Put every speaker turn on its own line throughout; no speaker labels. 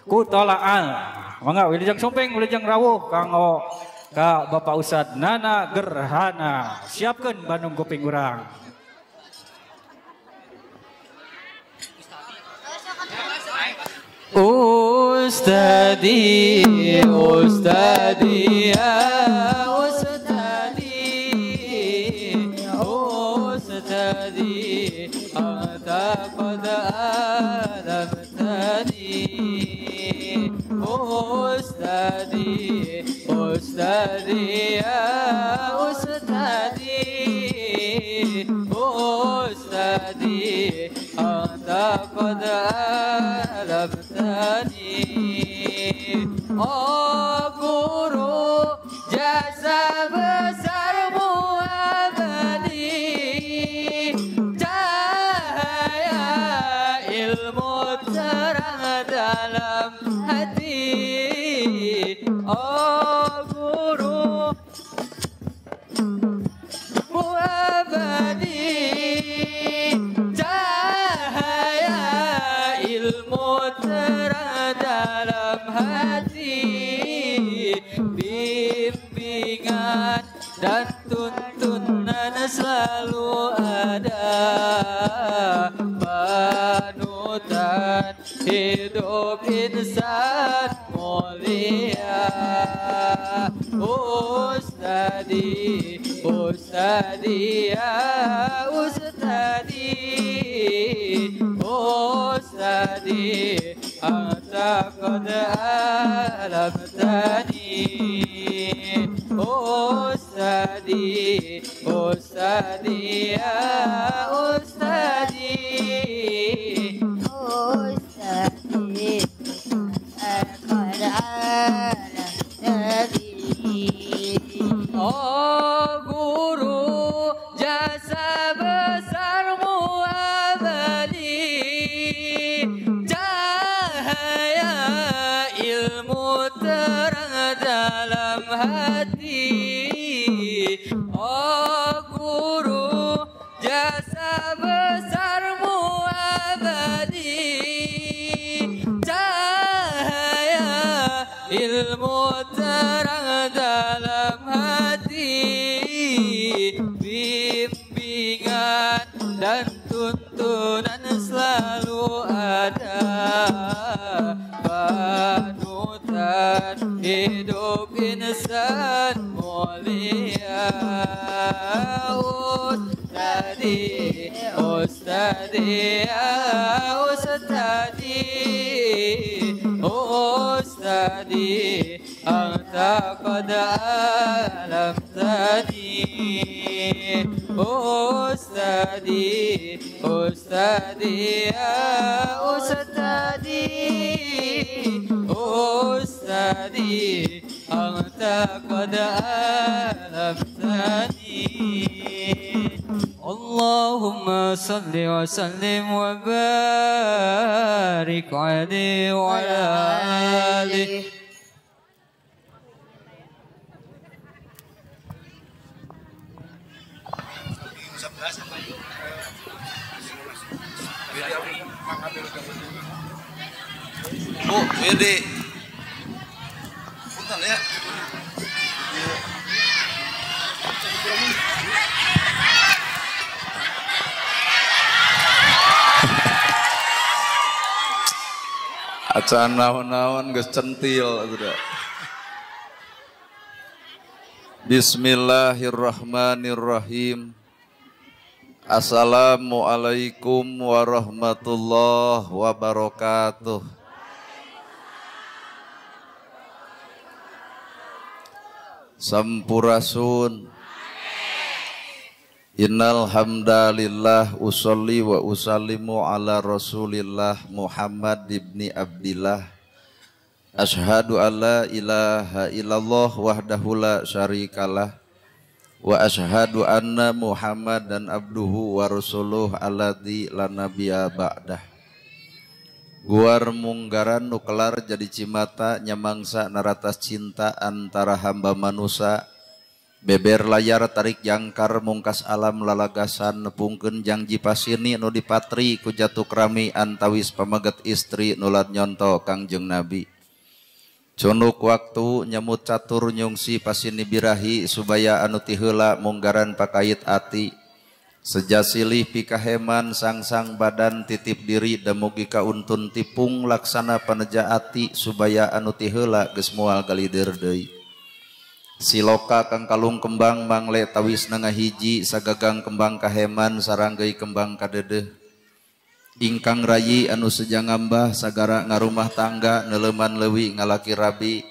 Kutalaan. Mangga wilujeng sumping wilujeng rawuh kanggo ka Bapak Ustad Nana Gerhana. Siapkeun Bandung kuping urang. Ustadi, Ustadi, ya Ustadi, Ustadi, anta qad alamtani. Ustadi, Ustadi, ya Ustadi, Ustadi, anta qad alamtani. Oh guru jasa besarmu abadi, cahaya ilmu terang dalam hati. Oh guru muabadi, cahaya ilmu terang dalam hati, bimbingan dan tuntunan selalu ada, panutan hidup insan mulia. Ustadi, Ustadi, ya Ustadi, Ustadi, anta qad alamtani. Ustadi, Ustadi, ya Ustadi, Ustadi, qad alamtani. Oh guru jasa besarmu abadi, cahaya ilmu terang dalam hati. Oh guru jasa besarmu abadi, cahaya ilmu terang dalam hati, bimbingan dan tuntunan selalu ada, panutan hidup insan mulia. Ustadi, Ustadi, ya Ustadi, Ustadi, anta qad alamtani. Ustadi, Ustadi, ya Ustadi, Ustadi, anta qad alamtani. Allahumma salli wa sallim wa barik alaihi wa ala alihi.
Bu, Widi. Punten ya. Acan naon-naon geus centil atuh. Bismillahirrahmanirrahim. Assalamualaikum warahmatullahi wabarakatuh. Sampurasun. Innal hamdalillah usolli wa usallimu ala Rasulillah Muhammad ibni Abdillah. Ashhadu an la ilaha illallah wahdahu la syarikalah wa ashhadu anna Muhammadan abduhu wa rasuluh alladzi la nabiyya ba'dah. Guar munggaran nukelar jadi cimata nyamangsa naratas cinta antara hamba manusia beber layar tarik jangkar mungkas alam lalagasan nepungkeun janji pasini nu dipatri ku jatuh rami antawis pamaget istri nulad nyonto Kangjeng Nabi. Cunuk waktu nyamut catur nyungsi pasini birahi subaya anu ti heula munggaran pakait ati. Sejasilih pikaheman sang-sang badan titip diri damugi kauntun tipung laksana paneja ati subaya anu ti heula geus moal galidir deui. Siloka kang kalung kembang mangle tawis ngahiji sagagang kembang kaheman sarang geui kembang kadedeh. Ingkang rayi anu sejangambah sagara ngarumah tangga neuleman leuwih ngalaki rabi.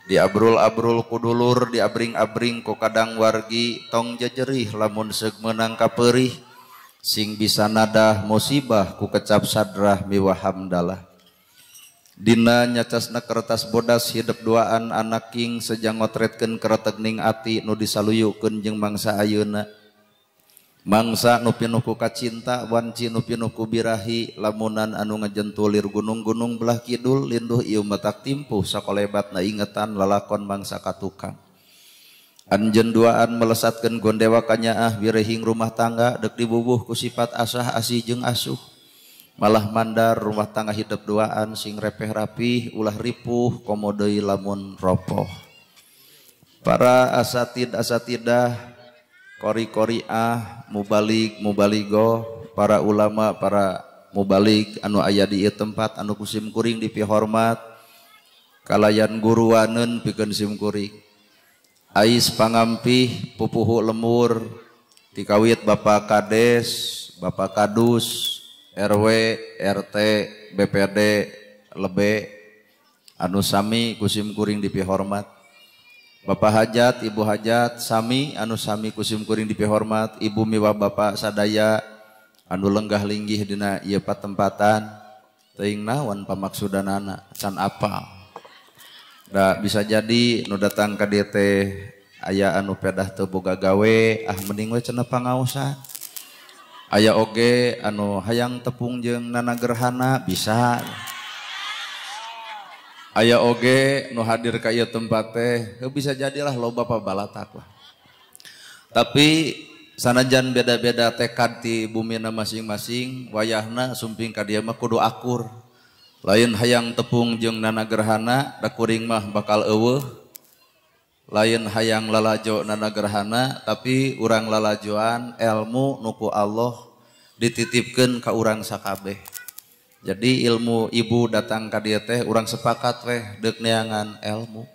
Diabrul-abrul kudulur diabring-abring ku kadang wargi tong jajerih lamun seug meunang kapeurih sing bisa nadah musibah ku kecap sadrah miwah hamdalah. Dina nyacasna kertas bodas hidup duaan anak king sejang ngotretkeun keretegning ati nu disaluyukeun jeung mangsa ayeuna. Mangsa nu pinuh ku kacinta wanci nu pinuh ku birahi lamunan anu ngajentulir gunung-gunung belah kidul linduh ieu matak timpuh sakolebatna ingetan lalakon mangsa katukang. Anjeun duaan melesatkeun gondewa kanyaah wirehing rumah tangga deuk dibubuh ku sifat asah asih jeung asuh. Malah mandar rumah tangga hidup duaan sing repeh rapih ulah ripuh komodoi lamun ropoh. Para asatidah kori-koriah mubalik mubaligo para ulama para mubalik anu aya di ieu tempat anu kusim kuring dipihormat kalayan guruaneun pikeun sim kuring. Ais pangampih pupuhu lemur tikawit Bapak Kades, Bapak Kadus, RW, RT, BPD, lebe anu sami kusim kuring dipihormat. Bapak hajat, ibu hajat sami anu sami kusim kuring dipihormat. Ibu miwah bapak sadaya anu lenggah linggih dina ieu patempatan teuing naon pamaksudanana can apal. Da bisa jadi nu datang ka dieu teh aya anu pedah teu boga gawe mending we cenah pangaosan. Aya oge anu hayang tepung jeung nana gerhana bisa. Aya oge nu hadir ka ieu tempat teh bisa jadilah loba pabalatak lah. Tapi sanajan beda-beda tekad ti bumina masing-masing wayahna sumping ka dieu mah kudu akur. Lain hayang tepung jeung nana gerhana da kuring mah bakal eueuh. Lain hayang lalajo nana gerhana tapi urang lalajoan ilmu nuku Allah dititipkeun ka urang sakabeh. Jadi ilmu ibu datang ka dieu teh urang sepakat weh deuk neangan ilmu.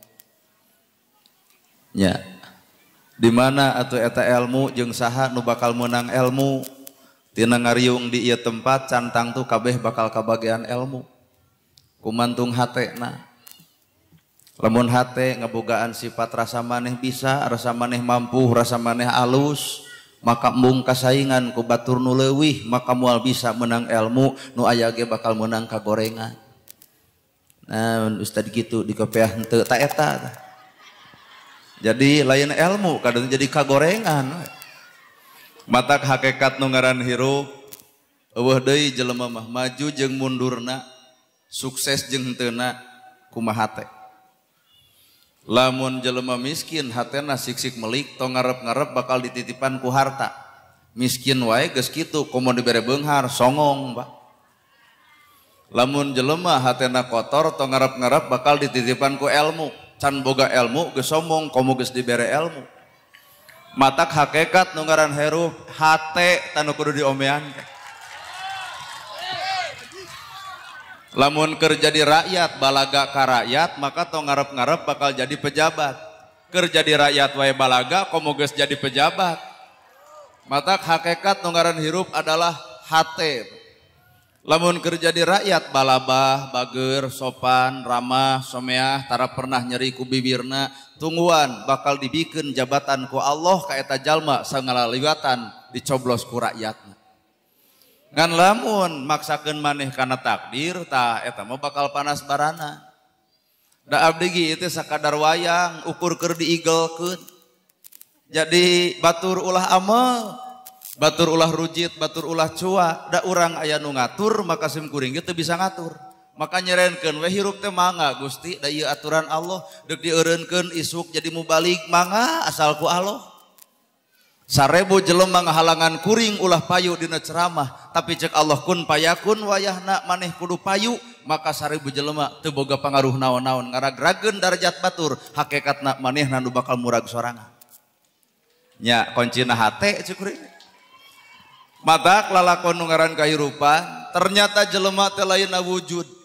Nya. Di mana atuh eta ilmu jeung saha nu bakal meunang ilmu? Tina ngariung di ieu tempat cantang tuh kabeh bakal kabagean ilmu. Kumantung hatena. Lamun hate ngabogaan sifat rasa maneh bisa, rasa maneh mampu, rasa maneh alus, maka mung kasaingan ku batur nu leuwih, maka moal bisa menang ilmu, nu aya ge bakal menang kagorengan. Nah, ustad gitu dikopiah henteu ta eta. Jadi lain ilmu kadang jadi kagorengan. Matak hakikat nu ngaran hirup eueuh deui jelema mah maju jeung mundurna, sukses jeung henteuna kumaha teh. Lamun jelema miskin hatena siksik melik tong ngarep-ngarep bakal dititipan ku harta. Miskin wae geus kitu komo dibere beunghar songong, Pak. Lamun jelema hatena kotor tong ngarep-ngarep bakal dititipan ku ilmu. Can boga ilmu geus sombong komo geus dibere ilmu. Matak hakikat nu ngaran hirup hate tanu kudu diomean. Lamun kerja di rakyat balaga ka rakyat maka tong ngarep-ngarep bakal jadi pejabat. Kerja di rakyat wae balaga komo geus jadi pejabat. Matak hakikat nu ngaran hirup adalah hate. Lamun kerja di rakyat balabah, bager, sopan, ramah, someah, tara pernah nyeri ku bibirna, tungguan bakal dibikeun jabatan ku Allah ka eta jalma sangalaliwatan dicoblos ku rakyatna. Ngan lamun maksakeun maneh kana takdir tah eta mah bakal panas barana. Da abdi ge teh sakadar wayang ukur keur diigelkeun. Jadi batur ulah amal, batur ulah rujit, batur ulah cua, da urang aya nu ngatur maka sim kuring ge teu bisa ngatur. Maka nyerenkeun we hirup teh mangga Gusti, da ieu aturan Allah, deuk dieureunkeun isuk jadi mubalik mangga asal ku Allah. 1000 jelema ngahalangan kuring ulah payu dina ceramah, tapi cek Allah kun payakun wayahna maneh kudu payu, maka 1000 jelema teu boga pangaruh naon-naon ngaragrageun darajat batur, hakikatna manehna nu bakal murag sorangan. Nya kuncina hate cek kuring. Matak lalakon nu ngaran kahirupan, ternyata jelema teh lainna wujud.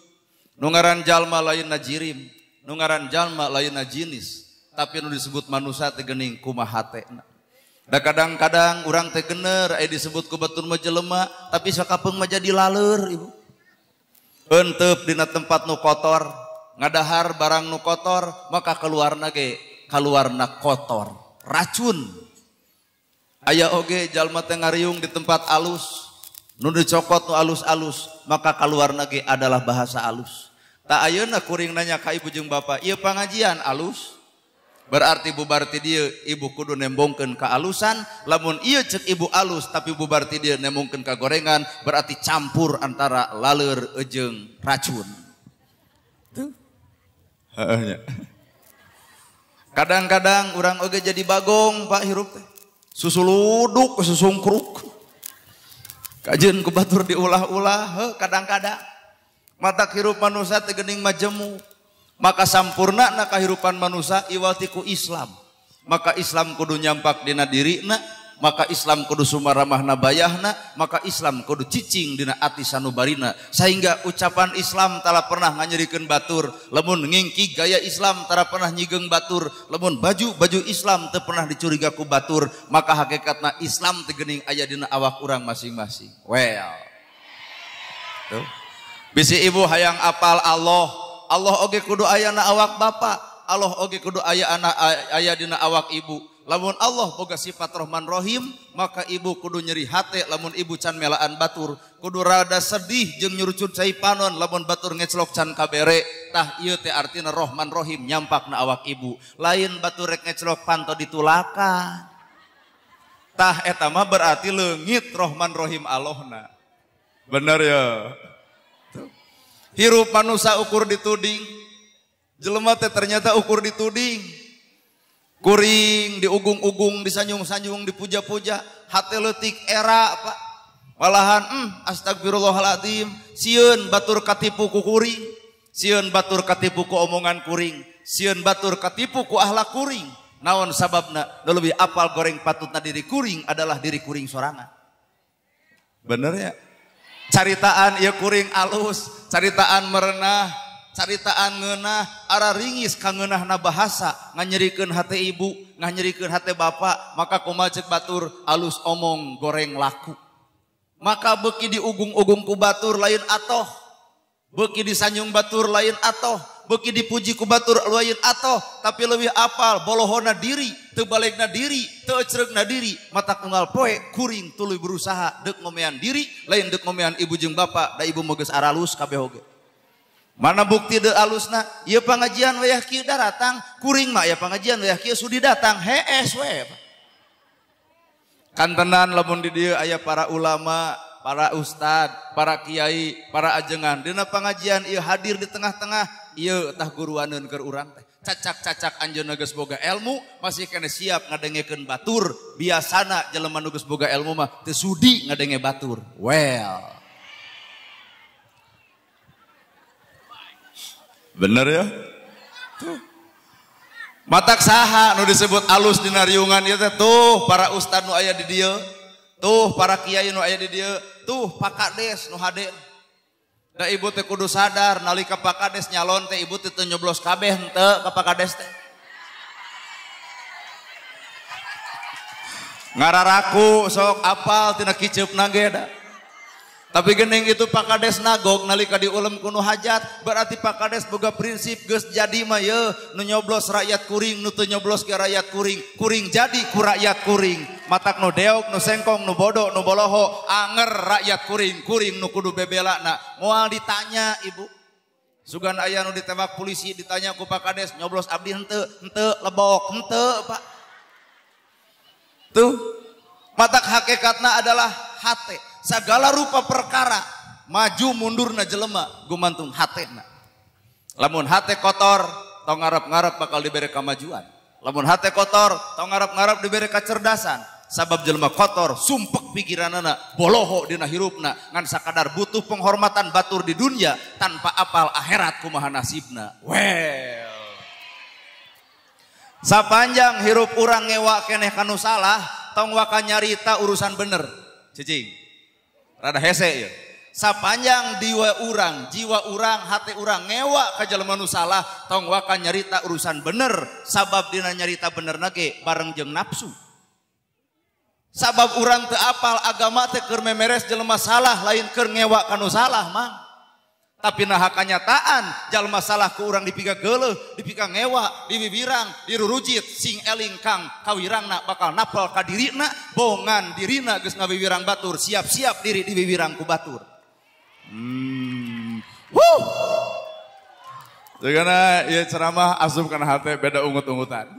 Nu ngaran jalma lainna jirim, nu ngaran jalma lainna jinis, tapi nu disebut manusia teh geuning kumaha hatena. Da kadang-kadang urang teh gener aya disebut ku batur mah jelema, tapi sakapeung mah jadi laleur ibu. Eunteup dina tempat nu kotor, ngadahar barang nu kotor, maka keluarna ge kaluarna kotor, racun. Aya oge jalma teh ngariung di tempat alus, nu dicokot nu alus-alus, maka kaluarna ge adalah bahasa alus. Tak ayeuna kuring nanya ka ibu jeung bapa, ieu pangajian alus? Berarti bubarti dia ibu kudu nembongkeun ka alusan, lamun ieu cek ibu alus tapi bubarti dia nembongkeun ka gorengan, berarti campur antara laleur jeung racun. Tuh. Heeh. Kadang-kadang urang oge jadi bagong Pak hirup teh. Susuluduk susungkruk. Kajeun ku batur diulah-ulah, kadang-kadang mata hirup manusia teh geuning majemu. Maka sampurna na kahirupan manusia iwati ku Islam. Maka Islam kudu nyampak dina dirina, maka Islam kudu sumaramahna bayahna, maka Islam kudu cicing dina ati sanubarina. Sehingga ucapan Islam tara pernah nganyerikeun batur, lamun ngingki gaya Islam tara pernah nyigeng batur, lamun baju Islam teu pernah dicuriga ku batur, maka hakikatna Islam teh geuning aya dina awak urang masing-masing. Well. Tuh. Bisi ibu hayang apal Allah oge kudu aya na awak bapa, Allah oge kudu aya dina awak ibu. Lamun Allah boga sifat Rahman Rahim, maka ibu kudu nyeri hate lamun ibu can melaan batur, kudu rada sedih jeung nyurucut cai panon lamun batur ngeclok can kabere. Tah ieu teh artina Rahman Rahim nyampak na awak ibu. Lain batur rek ngeclok panto ditulakan. Tah eta mah berarti leungit Rahman Rahim Allahna. Bener ya. Hirup manusia ukur dituding, jelema teh ternyata ukur dituding. Kuring diugung-ugung, disanjung-sanjung, dipuja-puja, hate leutik era Pak. Malahan astagfirullahaladzim, sieun batur katipu ku kuring, sieun batur katipu ku omongan kuring, sieun batur katipu ku akhlak kuring. Naon sababna? Da leuwih apal goreng patutna diri kuring adalah diri kuring sorangan. Bener ya? Caritaan ieu kuring alus, caritaan merenah, caritaan ngeunah, ara ringis ka ngeunahna bahasa, nganyerikeun hate ibu, nganyerikeun hate bapa, maka kumaha ceuk batur alus omong goreng laku. Maka beuki diugung-ugung ku batur lain atoh, beuki disanjung batur lain atoh, beuki dipuji ku batur lain atoh, tapi leuwih apal bolohona diri, teu balegna diri, teu ecreugna diri, mata unggal poe kuring tuluy berusaha deuk ngomean diri, lain deuk ngomean ibu jeung bapa, da ibu mah geus aralus kabeh oge. Mana bukti de alusna? Ieu pangajian wayah kieu datang, kuring mah aya pangajian wayah kieu sudi datang, hees we. Kantenan lamun di dieu aya para ulama, para ustad, para kiai, para ajengan, dina pangajian ieu hadir di tengah-tengah, ieu tah guruaneun keur urang teh. Cacak-cacak anjeunna geus boga ilmu, masih kena siap ngadengekeun batur. Biasana jelema nu geus boga ilmu mah teu sudi ngadenge batur. Well. Bener ya? Tuh. Matak saha nu disebut alus dina riungan ieu teh tuh para ustad nu aya di dieu, tuh para kiai nu aya di dieu, tuh Pak Kades nu hade. Da ibu teh kudu sadar nalika Pak Kades nyalon teh ibu teh teu nyoblos kabeh henteu ka Pak Kades teh. Ngararaku sok apal tina kiceupna ge da. Tapi geuning itu Pak Kades nagog nalika diulem kuno hajat, berarti Pak Kades boga prinsip geus jadi mah yeuh nu nyoblos rakyat kuring, nu teu nyoblos ke rakyat kuring, kuring jadi ku rakyat kuring. Matak nu deok, nu sengkong, nu bodoh, nu boloho, anger rakyat kuring, kuring nu kudu bebelana. Moal ditanya ibu. Sugan aya nu ditembak polisi ditanya ku Pak Kades, nyoblos abdi henteu, henteu lebok, henteu Pak. Tuh, matak hakikatna adalah hate. Segala rupa perkara maju mundurna jelema gumantung hatena. Lamun hate kotor tong ngarep-ngarep bakal diberi kemajuan. Lamun hate kotor tong ngarep-ngarep diberi kecerdasan. Sabab jelema kotor sumpek pikiranana boloho dina hirupna ngan sakadar butuh penghormatan batur di dunia tanpa apal akhirat kumaha nasibna. Well, sapanjang hirup urang ngewa keneh kanu salah tong waka nyarita urusan bener cicing rada hese ya. Sapanjang jiwa urang hati urang ngewa ka jelema nu salah tong waka nyarita urusan bener sabab dina nyarita bener nage bareng jeung nafsu. Sabab urang teu apal agama teh keur memeres jelema salah lain keur ngewa kanu salah mang. Tapi nah kanyataan jalma salah ku urang dipika geuleuh, dipika ngewa, dibibirang, dirurujit sing eling kang kawirangna bakal napal ka dirina, bongan dirina geus ngabibirang batur, siap-siap diri dibibirang ku batur. Karena ya ceramah asup kana hate beda ungut-ungutan.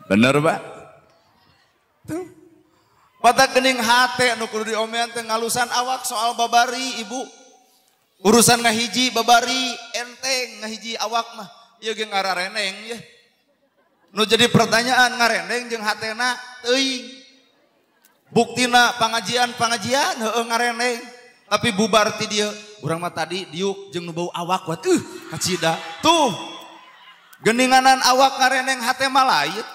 Bener, Pak? Pada gening hate nu kudu diomean teh ngalusan awak soal babari ibu. Urusan ngahiji babari enteng ngahiji awak mah ieu ge ngarareneng ya. Nu jadi pertanyaan ngareneng jeung hatena teuing. Buktina pangajian heueuh ngareneng tapi bubar ti dieu urang mah tadi diuk jeung nu bau awak wat kacida. Tuh. Geninganan awak ngareneng hate mah lain.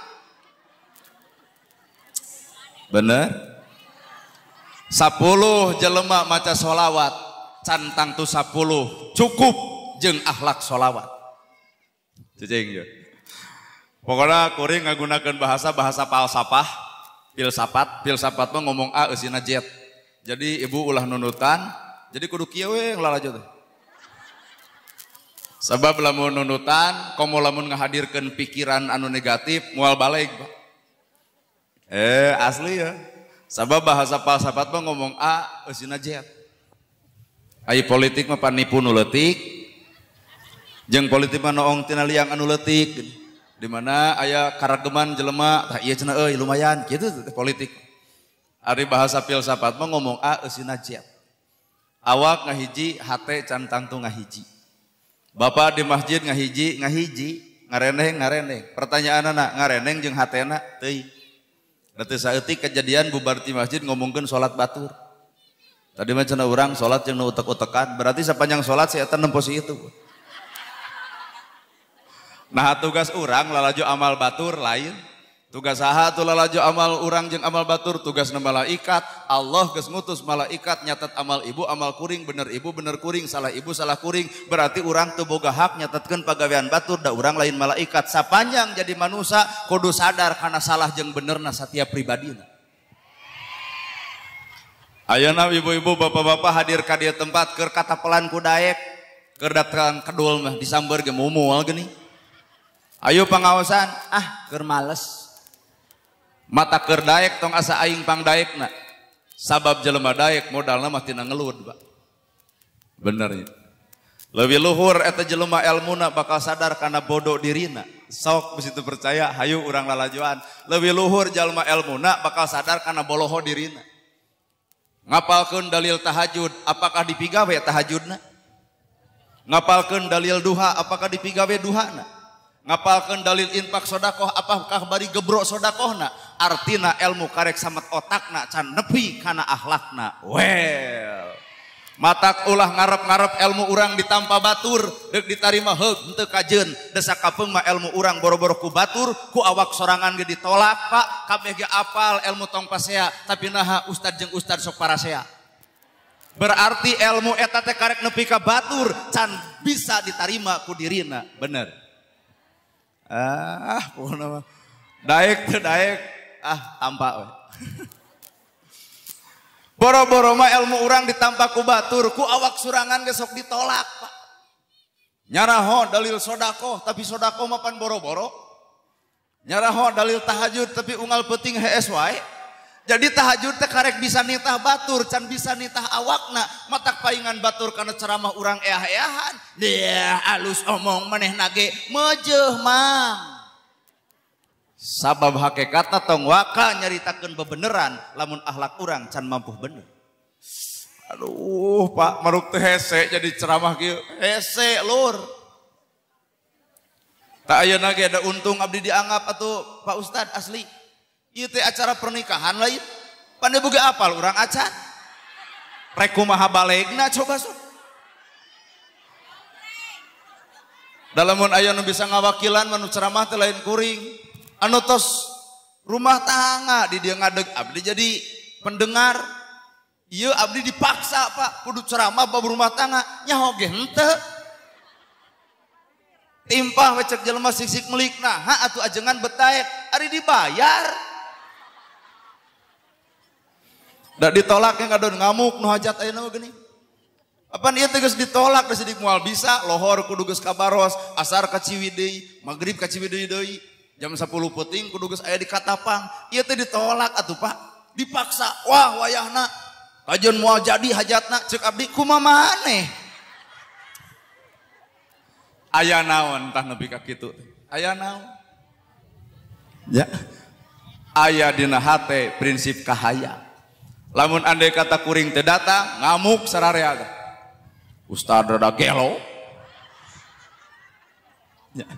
Bener 10 jelema maca sholawat cantang tu 10 cukup jeung akhlak sholawat cicing ya. Pokoknya kuring ngagunakeun bahasa falsafah filsafat mah ngomong A eusina Z. Jadi ibu ulah nunutan jadi kudu kieu we ngalalajo teh. Sabab lamun nunutan komo lamun ngahadirkeun pikiran anu negatif moal balik. Asli ya. Sabab bahasa falsafat mah ngomong A eusina Z. Ai politik mah panipu nu leutik. Jeung politik mah noong tina liang anu leutik. Di mana aya karageman jelema tah ieu cenah euy lumayan kitu politik. Ari bahasa filsafat mah ngomong A eusina Z. Awak ngahiji hate cantang tu ngahiji. Bapak di masjid ngahiji ngareneng. Pertanyaanna ngareneng jeung hatena teuing. Nanti saeutik kejadian bubar ti masjid ngomongkeun salat batur. Tadi mah cenah urang salat jeung nu utek-utekan, berarti sapanjang salat si eta nempo si itu. Nah tugas urang lalajo amal batur lain. Tugas saha atuh lalajo amal urang jeung amal batur tugasna malaikat. Allah geus ngutus malaikat nyatet amal ibu amal kuring bener ibu bener kuring salah ibu salah kuring. Berarti urang teu boga hak nyatetkeun pagawean batur da urang lain malaikat. Sapanjang jadi manusia kudu sadar kana salah jeung benerna satiap pribadina. Ayeuna ibu-ibu bapak-bapak hadir ka dieu tempat keur katapelan ku daek keur datang kedul mah disamber ge mumual geuning. Ayo pangaosan keur males. Mata keur daek tong asa aing pangdaekna. Sabab jelema daek modalna mah tina ngelud, Pak. Bener ya. Leuwih luhur eta jelema elmuna bakal sadar kana bodoh dirina. Sok geus itu percaya hayu urang lalajoan. Leuwih luhur jalma elmuna bakal sadar kana boloho dirina. Ngapalkeun dalil tahajud, apakah dipigawe tahajudna? Ngapalkeun dalil duha, apakah dipigawe duhana? Ngapalkeun dalil infak sodakoh, apakah bari gebrok sodakohna? Artina ilmu karek samet otakna can nepi kana akhlakna. Well, matak ulah ngarep-ngarep ilmu urang ditampa batur deuk ditarima heug henteu kajeun desa kapeung mah ilmu urang boro-boro ku batur ku awak sorangan ge ditolak Pak kabeh ge apal ilmu tong pasea tapi naha ustad jeung ustad sok parasea. Berarti ilmu eta teh karek nepi ka batur can bisa ditarima ku dirina. Bener. Pokona mah daek teu daek tampa we. Boro-boro mah ilmu urang ditampa ku batur ku awak surangan ge sok ditolak Pak. Nyaraho dalil sodako tapi sodako mah pan boro-boro. Nyaraho dalil tahajud tapi unggal peuting hees wae. Jadi tahajud teh karek bisa nitah batur can bisa nitah awakna matak paingan batur kana ceramah urang eah-eahan. Dia alus omong manehna ge meujeuh mang. Sabab hakikatna tong waka nyaritakeun bebeneran lamun akhlak urang can mampu bener. Aduh Pak maruk teh hese jadi ceramah kieu hese lur. Tak ayeuna ge ada untung abdi dianggap atuh Pak Ustad asli. Ieu teh acara pernikahan lain. Pandai boga apal urang acan. Rek kumaha balegna coba sok. Dalamun aya nu bisa ngawakilan manu ceramah teh lain kuring. Anu tos rumah tangga di dia ngadeg abdi jadi pendengar. Ieu abdi dipaksa Pak kudu ceramah bab rumah tangga nyaho ge henteu. Timpah wecek jelema sik-sik melik naha atuh ajengan betaek ari dibayar. Da ditolak yang kadon ngamuk nu hajat ayeuna geuning. Apan ieu teh geus ditolak da sidik moal bisa lohor kudu geus kabaros, asar ka Ciwidey, magrib ka Ciwidey deui. Jam 10 peuting kudu geus aya di Katapang. Ieu teh ditolak atuh Pak. Dipaksa. Wah wayahna kajian moal jadi hajatna ceuk abdi kumaha maneh. Aya naon tah nepi ka kitu teh? Aya naon? Ya. Aya dina hate prinsip kahaya. Lamun andai kata kuring teh datang ngamuk sararea teh. Ustad rada gelo. Ya.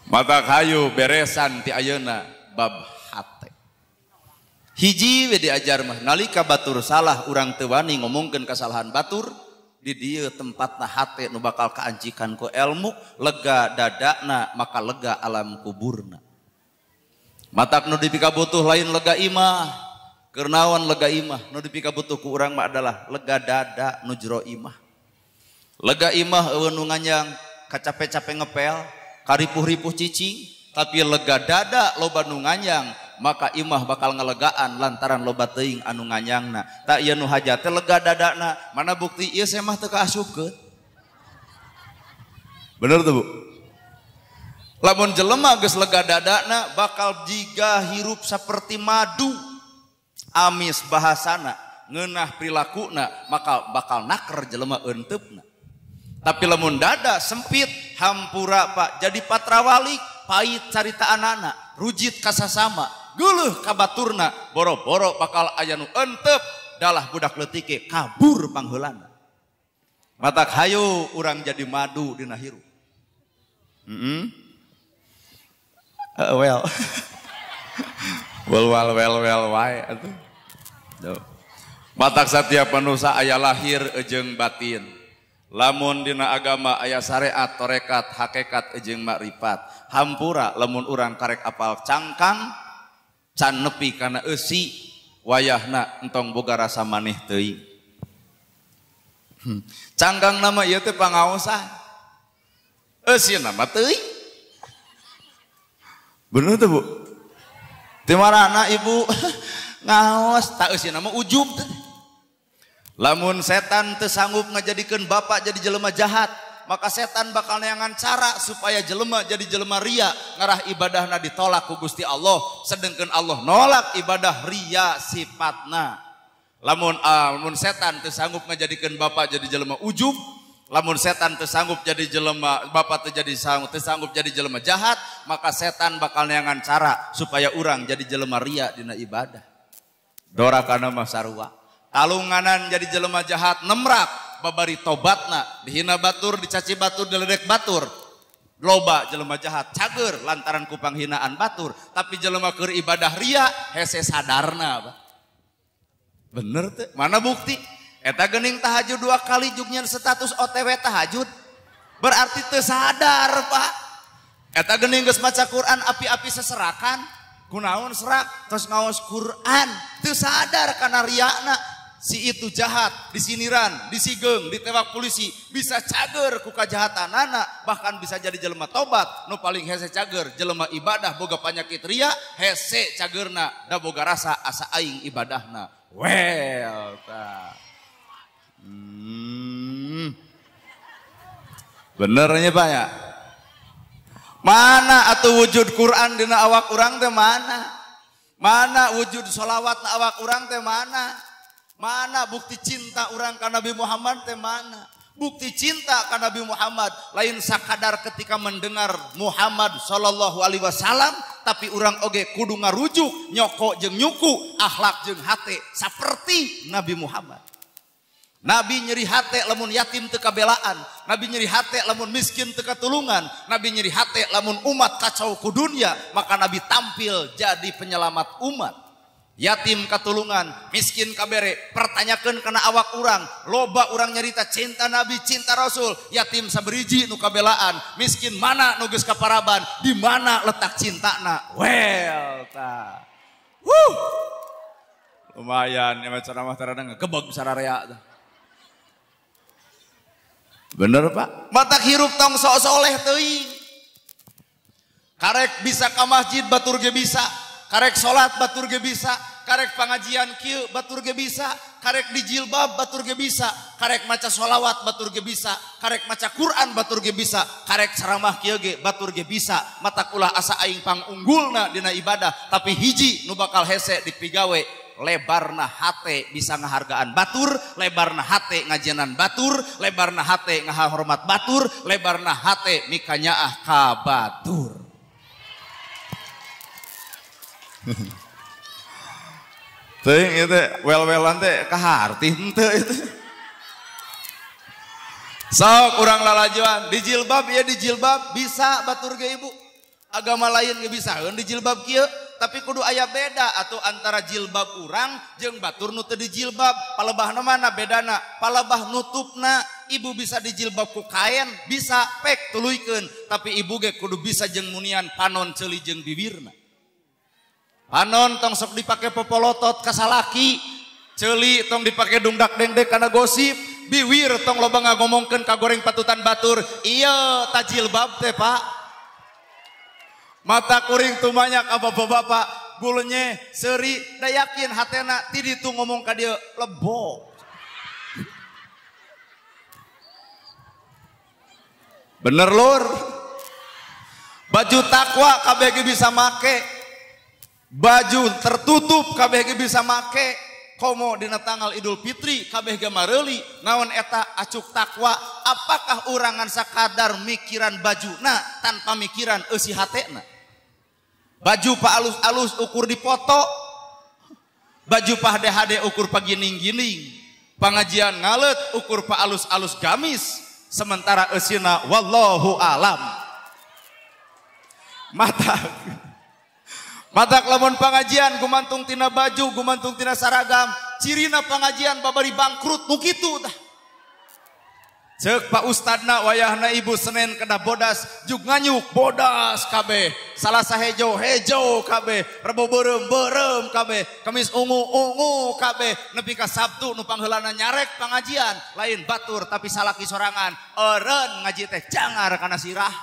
Mata kayu beresan ti ayeuna bab hate. Hiji we diajar mah nalika batur salah urang teu wani ngomongkeun kasalahan batur di dieu tempatna hate nu bakal kaancikan ku ilmu lega dadana maka lega alam kuburna. Matak nu dipikabutuh lain lega imah. Kernawan lega imah nu dipikabutuh ku urang mah adalah lega dada nu jero imah. Lega imah eueun nu nganyang kacape-cape ngepel, karipuh-ripuh cicing, tapi lega dada loba nu nganyang, maka imah bakal ngelegaan lantaran loba teuing anu nganyangna. Tak ieu nu hajat teh lega dadana, mana bukti ieu saya mah teu kaasupkeun. Bener tuh Bu? Lamun jelema geus lega dadana bakal jiga hirup saperti madu. Amis bahasana, ngeunah prilakuna, maka bakal naker jelema euntepna. Tapi lamun dada sempit, hampura Pak, jadi patrawalik, pahit carita anana, rujit kasasama, geuleuh ka baturna, boro-boro bakal aya nu euntep, dalah budak leutik kabur pangheulana. Matak hayu urang jadi madu dina hirup. Well wae atuh. Matak setiap manusia aya lahir jeung batin. Lamun dina agama aya syariat, torekat, hakikat jeung makrifat. Hampura lamun urang karek apal cangkang can nepi kana eusi wayahna entong boga rasa maneh teuing. Cangkang nama ieu teh pangaosan. Eusi nama teuing. Bener tuh Bu? Timarana Ibu ngaos tak eusi nama ujub. Lamun setan teu sanggup ngajadikeun bapak jadi jelema jahat, maka setan bakal neangan cara supaya jelema jadi jelema ria, ngarah ibadahna ditolak ku Gusti Allah, sedengkeun Allah nolak ibadah ria sifatna. Lamun setan teu sanggup ngajadikeun bapak jadi jelema ujub, lamun setan teu sanggup jadi jelema bapak teu sanggup jadi jelema jahat, maka setan bakal neangan cara supaya urang jadi jelema ria dina ibadah. Dorakana mah sarua. Talunganan jadi jelema jahat nemrak babari tobatna dihina batur dicaci batur diledek batur. Loba jelema jahat cager lantaran ku panghinaan batur, tapi jelema keur ibadah ria hese sadarna. Bener teh? Mana bukti? Eta geuning tahajud 2 kali jugnya status OTW tahajud. Berarti teu sadar, Pak. Eta geuning geus maca Quran api-api seserakan. Kunaon serak terus ngaos Quran, teu sadar kana riana. Si itu jahat, disiniran, disigeng, ditewak polisi, bisa cager ku kajahatanana, bahkan bisa jadi jelema tobat. Nu paling hese cager jelema ibadah boga panyakit ria, hese cagerna da boga rasa asa aing ibadahna. Well, ta. Benernya Pak ya? Mana atuh wujud Quran dina awak urang teh mana? Mana wujud sholawat na awak urang teh mana? Mana bukti cinta urang ka Nabi Muhammad teh mana? Bukti cinta ka Nabi Muhammad lain sakadar ketika mendengar Muhammad sallallahu alaihi wasallam, tapi urang oge kudu ngarujuk nyoko jeung nyuku, akhlak jeung hate saperti Nabi Muhammad. Nabi nyeri hate lamun yatim teu kabelaan, Nabi nyeri hate lamun miskin teu katulungan, Nabi nyeri hate lamun umat kacau ku dunia, maka Nabi tampil jadi penyelamat umat. Yatim katulungan, miskin kabere, pertanyakan kana awak urang, loba urang nyerita cinta Nabi, cinta Rasul, yatim saberiji nu kabelaan, miskin mana nu geus kaparaban, di mana letak cintana? Well, ta. Lumayan ya ceramah tarada ngegebeg sararea tah. Bener Pak, mata hirup tong sok soleh teuing. Karek bisa ka masjid batur ge bisa, karek salat batur ge bisa, karek pengajian kieu batur ge bisa, karek di jilbab batur ge bisa, karek maca sholawat batur ge bisa, karek maca Quran batur ge bisa, karek ceramah kieu ge batur ge bisa. Mata kulah asa aing pangunggulna dina ibadah, tapi hiji nu bakal hese dipigawe, lebarna hate bisa ngahargaan batur, lebarna hate ngajenan batur, lebarna hate ngahormat batur, lebarna hate mikanyaah ka batur. Teuing itu wel-welan teh kaharti henteu itu. Sok urang lalajuan di jilbab ya di jilbab bisa batur ge ibu. Agama lain ge bisa di jilbab kieu, tapi kudu aya beda atau antara jilbab urang jeung batur nu teu di jilbab. Palebahna mana bedana? Palebah nutupna ibu bisa di jilbab ku kain, bisa pek tuluykeun, tapi ibu ge kudu bisa jeung munian panon ceuli jeung bibirna. Panon tong sok dipake popolotot ka salaki, ceuli tong dipake dungdak dengdek kana gosip, biwir tong loba ngagomongkeun ka goreng patutan batur. Ieu ta jilbab teh Pak. Mata kuring tumanyak bapak-bapak bulenya seri da yakin hatena ti ditu ngomong ka dieu lebo. Bener lur. Baju takwa kabeh ge bisa make. Baju tertutup kabeh ge bisa make. Komo dina tanggal Idul Fitri kabeh ge mareuli naon eta acuk takwa. Apakah urangan sakadar mikiran bajuna tanpa mikiran eusi hatena? Baju pa alus-alus ukur dipoto, baju pa hade-hade ukur pa gining-gining, pengajian ngalet ukur pa alus-alus gamis, sementara eusina wallahu alam. Matak lamun pengajian gumantung tina baju, gumantung tina saragam, cirina pengajian babari bangkrut nu kitu tah. Cek Pak Ustadna wayahna ibu Senin kena bodas jug nganyuk bodas kabeh, Salasa hejo kabeh, Rebo berem kabeh, Kamis ungu kabeh, nepi ka Sabtu nu pangheulana nyarek pengajian lain batur tapi salaki sorangan eureun ngaji teh jangar kana sirah.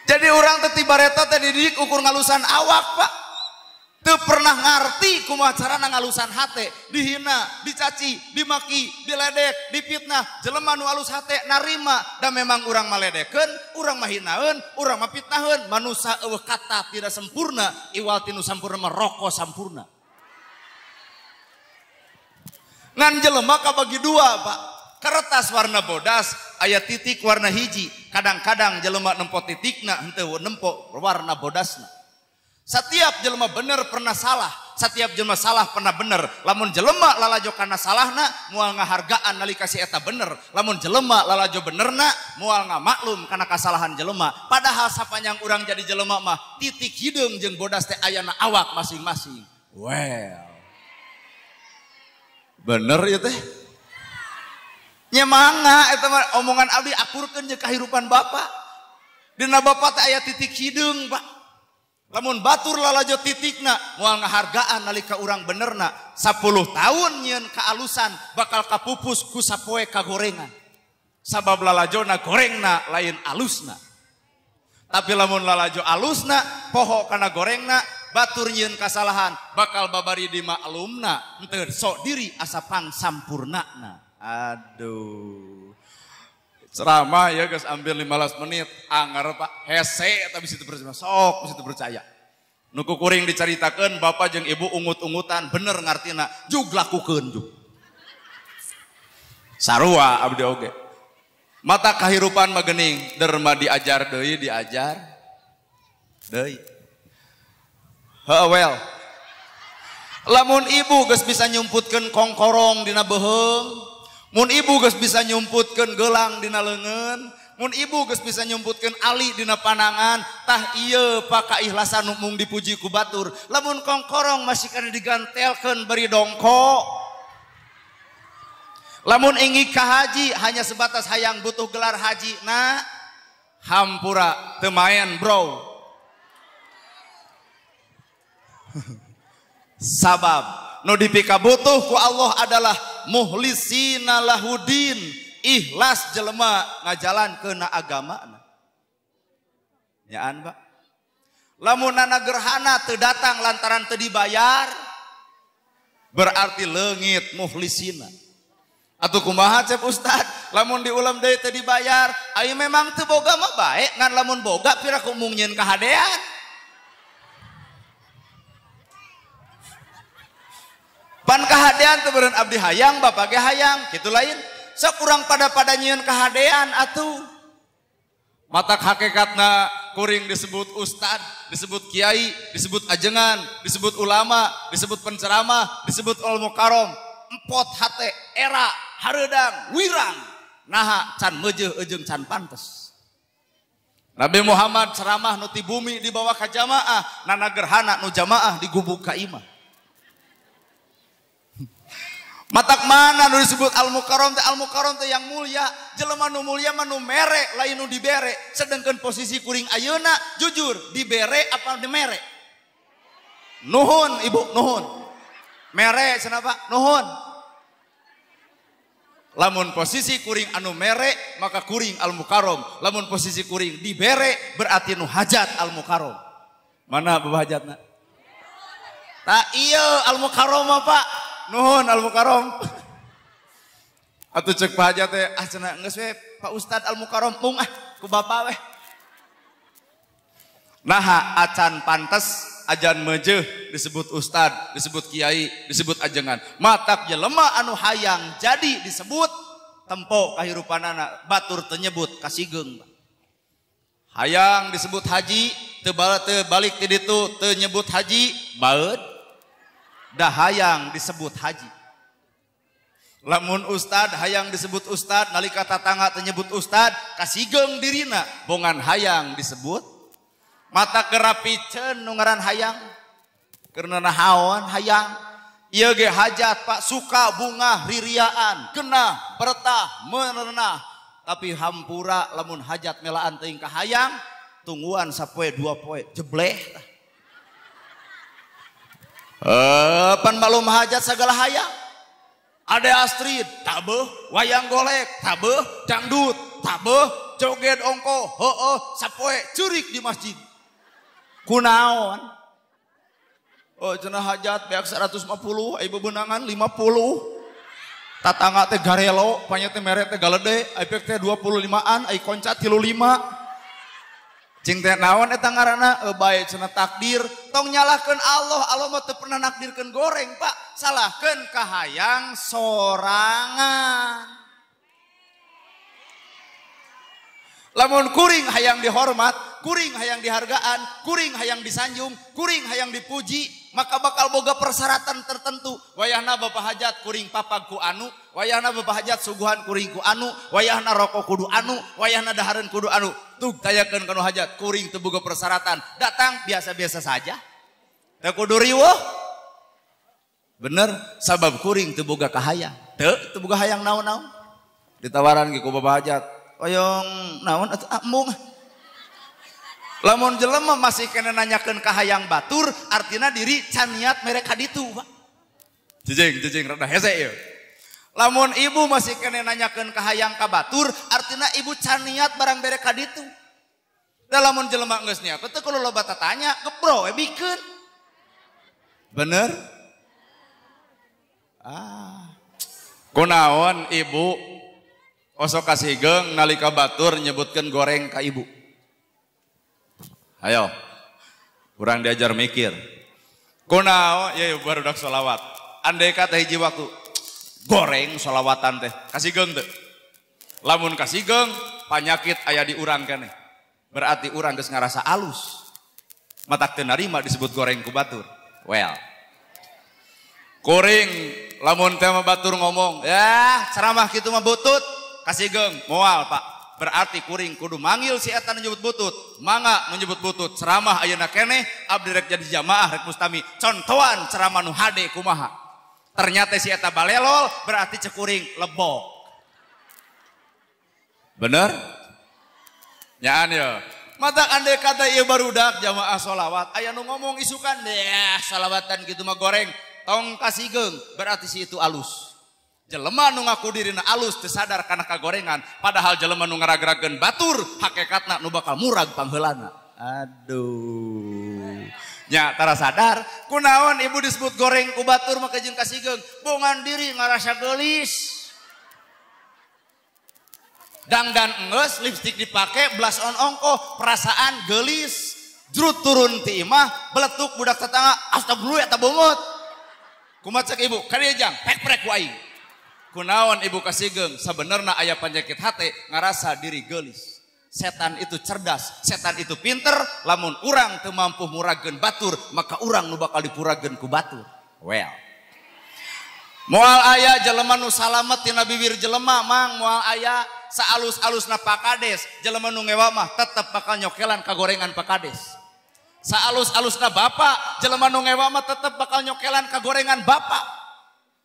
Jadi orang teh tibareta teh dididik ukur ngalusan awak Pak. Teu pernah ngarti kumaha carana ngalusan hate, dihina, dicaci, dimaki, diledek, dipitnah, jelema nu alus hate narima, da memang urang maledekeun, urang mahinaeun, urang mapitnaheun, manusia eueuh kata tidak sempurna, iwal tinu sampurna mah roko sampurna. Ngan jelema kabagi dua Pak, kertas warna bodas, aya titik warna hiji, kadang-kadang jelema nempo titikna, henteu nempo warna bodasna. Setiap jelema bener pernah salah, setiap jelema salah pernah bener. Lamun jelema lalajo kana salahna moal ngahargaan nalika si eta bener. Lamun jelema lalajo benerna moal ngamaklum kana kasalahan jelema. Padahal sapanjang urang jadi jelema mah titik hideung jeung bodas teh ayana awak masing-masing. Well. Bener ya teh. Nya mangga eta mah omongan abdi akurkeun jeung kahirupan Bapak. Dina Bapak teh aya titik hideung, Pak. Lamun batur lalajo titikna moal ngahargaan nalika urang benerna 10 tahun nyeun kaalusan bakal kapupus ku sapoe kagorengan sabab lalajona gorengna lain alusna. Tapi lamun lalajo alusna poho kana gorengna batur nyeun kasalahan bakal babari di maklumna henteu sok diri asa pang sampurnana. Aduh ceramah ya guys ambil 15 menit anger Pak hese tapi situ percaya sok situ percaya nuku kuring dicaritakeun bapak jeung ibu ungut-ungutan bener ngartina jug lakukeun jug sarua abdi oge mata kahirupan mah geuning derma diajar deui diajar deui heueuh well Lamun ibu geus bisa nyumputkeun kongkorong dina beheung, mun ibu geus bisa nyumputkeun gelang dina leungeun, mun ibu geus bisa nyumputkeun ali dina panangan, tah ieu pakaikhlasan mung dipuji ku batur. Lamun kongkorong masih kana digantelkeun bari dongko. Lamun ingin ka haji hanya sebatas hayang butuh gelar haji, nah hampura teu maen bro. Sabab nu dipika butuh ku Allah adalah muhlisina lahudin, ikhlas jelema ngajalankeun agamana. Nyaan Pak. Lamunana gerhana teu datang lantaran teu dibayar, berarti leungit muhlisina. Atuh kumaha cep Ustad, lamun diulam deui teu dibayar, ai memang teu boga mah bae, ngan lamun boga pira kumung nyeun kahadean. Pan kahadean teu beureun abdi hayang, bapa ge hayang, kitu lain. Sakurang pada nyieun kahadean atuh. Matak hakikatna kuring disebut ustad, disebut kiai, disebut ajengan, disebut ulama, disebut penceramah, disebut ilmu karom, empot hate, era, hareudang, wirang, naha can meujeuh ejeung can pantes. Nabi Muhammad ceramah nu ti bumi dibawa ka jamaah, nana gerhana nu jamaah digubuk ka imah. Matak mana nu disebut al-mukarram teh yang mulia. Jelema nu mulia mah nu mere lain nu dibere. Sedangkan posisi kuring ayeuna jujur dibere apa dimere? Nuhun ibu, nuhun. Mere cenah Pak? Nuhun. Lamun posisi kuring anu mere maka kuring al-mukarram. Lamun posisi kuring dibere berarti nu hajat al-mukarram. Mana bapak hajatna? Tah ieu al-mukarram Pak. Nuhun al-mukarram. Atuh cek Pak Hajat teh cenah geus we Pak Ustad al-mukarram mung ku bapa weh. Naha acan pantes ajan meujeuh disebut ustad, disebut kiai, disebut ajengan. Matak jelema anu hayang jadi disebut tempo kahirupanana batur teu nyebut kasigeng. Hayang disebut haji teu balik ti ditu teu nyebut haji baeud. Dah hayang disebut haji. Lamun ustad hayang disebut ustad, nalika tatangga teu nyebut ustad, kasigeng dirina bongan hayang disebut. Mata kerapiceun nu ngaran hayang. Keurna nahaon hayang? Ieu ge hajat Pak, suka bunga ririaan, genah, bertah, merenah. Tapi hampura lamun hajat melaan teuing ka hayang, tungguan sapoe dua poe jebleh tah. Pan balum hajat segala hayang. Ada Astrid, tabeuh, wayang golek, tabeuh, dangdut, tabeuh, joget ongko, heueuh, sapoe ceurik di masjid. Kunaon? Oh cenah hajat beak 150, ai bebeunangan 50. Tatangga teh garelo, panya teh mere teh galede, ai pek teh 25-an, ai koncat 35. Cing teh naon eta ngaranna? Bae cenah takdir, tong nyalahkeun Allah, Allah mah teu pernah nakdirkeun goreng, Pak. Salahkeun ka hayang sorangan. Lamun kuring hayang dihormat, kuring hayang dihargaan, kuring hayang disanjung, kuring hayang dipuji, maka bakal boga persyaratan tertentu. Wayahna bapak hajat kuring papag ku anu, wayahna bapak hajat suguhan kuring ku anu, wayahna rokok kudu anu, wayahna dahareun kudu anu. Tuh tayakeun kanu hajat, kuring teu boga persyaratan, datang biasa-biasa saja. Teu kudu riweuh. Bener, sabab kuring teu boga kahayang. Teu boga hayang naon-naon. Ditawaran ge ku bapak hajat, oyong naon atuh amung. Lamun jelema masih kena nanyakeun ka hayang batur, artina diri can niat mere ka ditu, Pak. Jejeng rada hese ieu. Lamun ibu masih kena nanyakeun ka hayang ka batur, artina ibu can niat barang bere ka ditu. Da lamun jelema geus niat, teu kudu loba tatanya, gebro we bikeun. Bener? Kunaon ibu osok kasigeng nalika batur nyebutkeun goreng ka ibu? Ayo, kurang diajar mikir. Kunaon ya barudak sholawat. Andai kata hiji waktu goreng sholawatan teh kasigeng teu? Lamun kasigeng panyakit aya di urang keneh. Berarti urang geus ngarasa alus. Matak teu narima disebut goreng ku batur. Well. Kuring lamun teh mah batur ngomong, ya ceramah kitu mah butut, kasih geng moal Pak. Berarti kuring kudu manggil si eta nu nyebut butut, mangga nu nyebut butut, ceramah ayeuna keneh abdi rek jadi jamaah rek mustami. Contohan ceramah nu hade kumaha. Ternyata si eta balelol berarti cek kuring lebok. Bener? Nyaan ya. Mata andai kata ieu barudak jamaah sholawat, aya nu ngomong isukan, ya sholawatan gitu mah goreng, tong kasih geng, berarti si itu alus. Jelema nu ngaku dirina alus teu sadar kana kagorengan, padahal jelema nu ngarag-rageun batur hakikatna nu bakal murag pangheulana. Aduh. Nya tara sadar, kunaon ibu disebut goreng ku batur maka jeung kasih geng, bongan diri ngarasa geulis. Dangdan enggeus, lipstik dipake, blush on ongkoh, perasaan gelis, jrut turun ti imah, beletuk budak tetangga, astagfirullah eta bongot. Kumaha cek ibu, ka dieu jang, pek-prek ku aing. Kunaon ibu kasih geng, sabenerna aya penyakit hate, ngarasa diri gelis. Setan itu cerdas, setan itu pinter, lamun urang teu mampu murageun batur, maka urang nu bakal dipurageun ku batur. Well. Moal aya jelema nu salamet tina bibir jelema mang moal aya saalus-alusna pakades jelema nu ngewa mah tetep bakal nyokelan kagorengan pakades. Saalus-alusna bapak jelema nu ngewa mah tetep bakal nyokelan kagorengan bapak.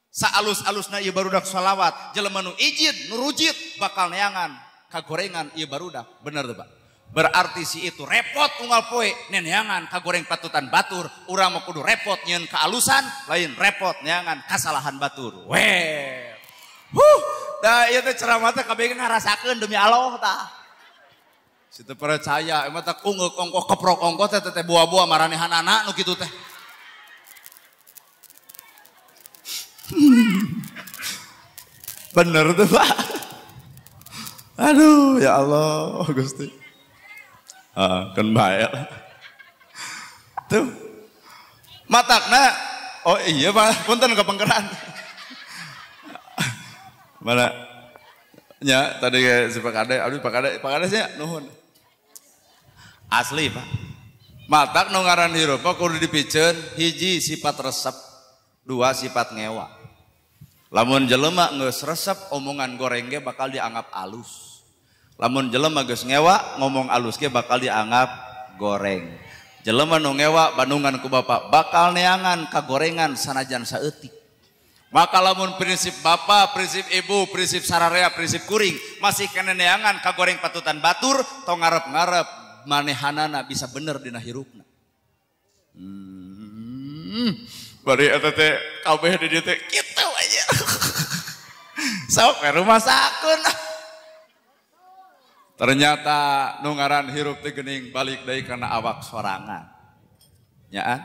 Saalus-alusna ieu barudak sholawat jelema nu ijid nu rujit bakal neangan kagorengan ieu barudak. Bener tuh Pak? Berarti si itu repot unggal poe neneangan kagoreng patutan batur, urang mah kudu repot nyeun kaalusan, lain repot neangan kasalahan batur. Weh. Da ieu teh ceramah teh kabeh ngarasakeun demi Allah tah. Si teu percaya emang teh ungeuk ongkoh keprok ongkoh teh buah-buah maranehanana nu kitu teh. Bener tuh Pak. Aduh ya Allah Gusti. Kan bae. Tuh. Matakna oh iya Pak, punten kepengkeran. Mana? Nya tadi si Pak Kade, aduh Pak Kadesnya nuhun. Asli Pak. Matak nu ngaran hirup kudu dipiceun hiji sifat resep, dua sifat ngewa. Lamun jelema geus resep omongan goreng ge bakal dianggap alus. Lamun jelema geus ngewa ngomong alus ge bakal dianggap goreng. Jelema nu ngewa bandungan ku bapak bakal neangan kagorengan sanajan saeutik. Maka lamun prinsip bapak, prinsip ibu, prinsip sararea, prinsip kuring masih kena neangan kagoreng patutan batur, tong ngarep-ngarep manehanana bisa bener dina hirupna. Bari eta teh kabeh di dieu teh kitu aja. Sok rumah sakun. Ternyata nu ngaran hirup teh geuning balik deui kana awak sorangan. Nyaan.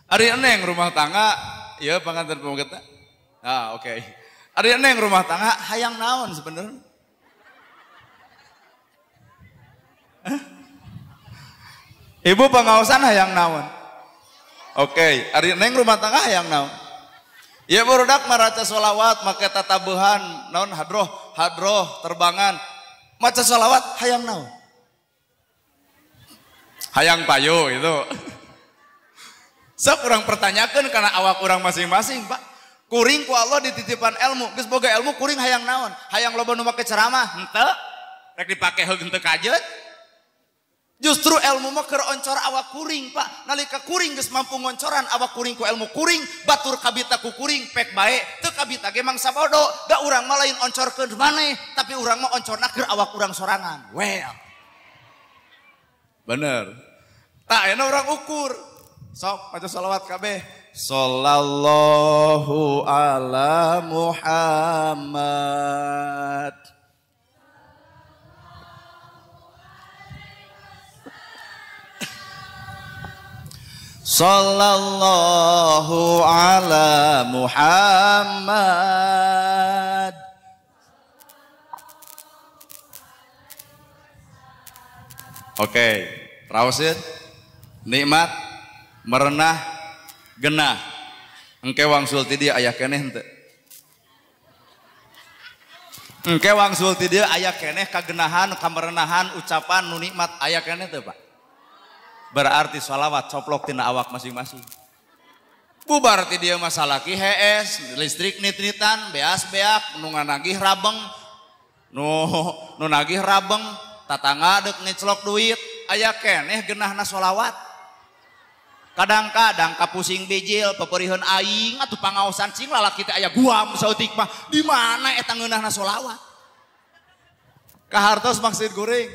Ari eneng rumah tangga, ieu panganten pamungketna. Oke. Ari eneng rumah tangga hayang naon sebenarnya? Ibu pangaosan hayang naon? Oke, ari eneng rumah tangga hayang naon? Ieu barudak maraca sholawat make tatabuhan naon hadroh terbangan. Maca sholawat hayang naon? Hayang payu itu. Sok urang pertanyakeun kana awak urang masing-masing Pak. Kuring ku Allah dititipan ilmu, geus boga ilmu kuring hayang naon? Hayang loba nu make ceramah? Henteu. Rek dipake heug henteu kajeut. Justru ilmu mah keur oncor awak kuring Pak. Nalika kuring geus mampu ngoncoran awak kuring ku ilmu kuring, batur kabita ku kuring pek bae, teu kabita ge mangsa bodo. Da urang mah lain oncorkeun maneh, tapi urang mah oncorna keur awak urang sorangan. Well. Bener. Tah aya urang ukur. Sok maca sholawat kabeh. Sallallahu ala Muhammad. Sallallahu ala Muhammad. Oke, raosin nikmat merenah genah engke wangsul ti dieu aya keneh henteu? Engke wangsul ti dieu aya keneh kagenahan kamerenahan ucapan nu nikmat aya keneh teu Pak? Berarti sholawat coplok tina awak masing-masing. Bubar ti dia masalah ki HS, listrik nit-nitan, beas-beak, nu nganagih rabeng, nu nagih rabeng, tatangga deuk ngeclok duit, aya keneh geunahna sholawat. Kadang-kadang kapusing bijil papeureun aing atuh pangaosan cing lalaki teh aya guam saeutik mah, di mana eta ngeunahna sholawat? Kahartos maksud goreng.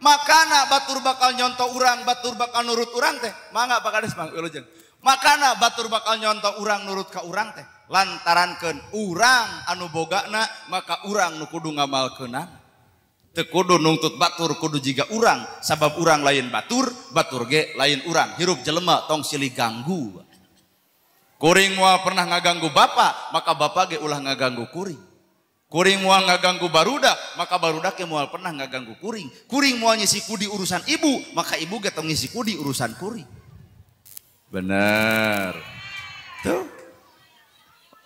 Makana batur bakal nyontoh urang, batur bakal nurut urang teh, mangga Pak Kades Mang Wilujeng. Makana batur bakal nyontoh urang nurut ka urang teh lantarankeun urang anu bogana maka urang nu kudu ngamalkeunana. Teu kudu nungtut batur kudu jiga urang sabab urang lain batur, batur ge lain urang. Hirup jelema tong silih ganggu. Kuring moal pernah ngaganggu bapa, maka bapa ge ulah ngaganggu kuring. Kuring moal ngaganggu barudak, maka barudak ge moal pernah ngaganggu kuring. Kuring moal ngisi kudi urusan ibu, maka ibu ge tong ngisi kudi urusan kuring. Bener. Tuh.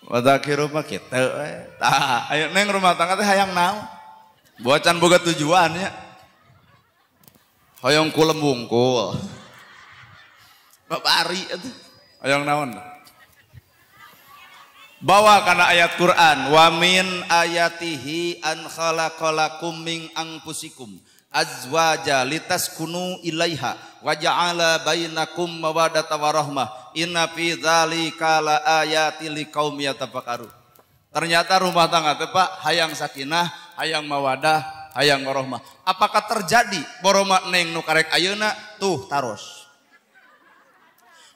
Wadakir rumah kita. Tah, ayo neng rumah tangga teh hayang naon? Bocan boga tujuan ya. Hoyong kulem bungkul. Babari atuh. Hayang naon? Bawa kana ayat Quran, wa min ayatihi an khalaqalakum min anfusikum azwaja litaskunu ilaiha wa ja'ala bainakum mawaddata warahmah inna fi dzalika laayatil liqaumi yatafakkarun. Ternyata rumah tangga teh Pak hayang sakinah, hayang mawadah, hayang warahmah. Apakah terjadi boroma neng nu karek ayeuna tuh taros.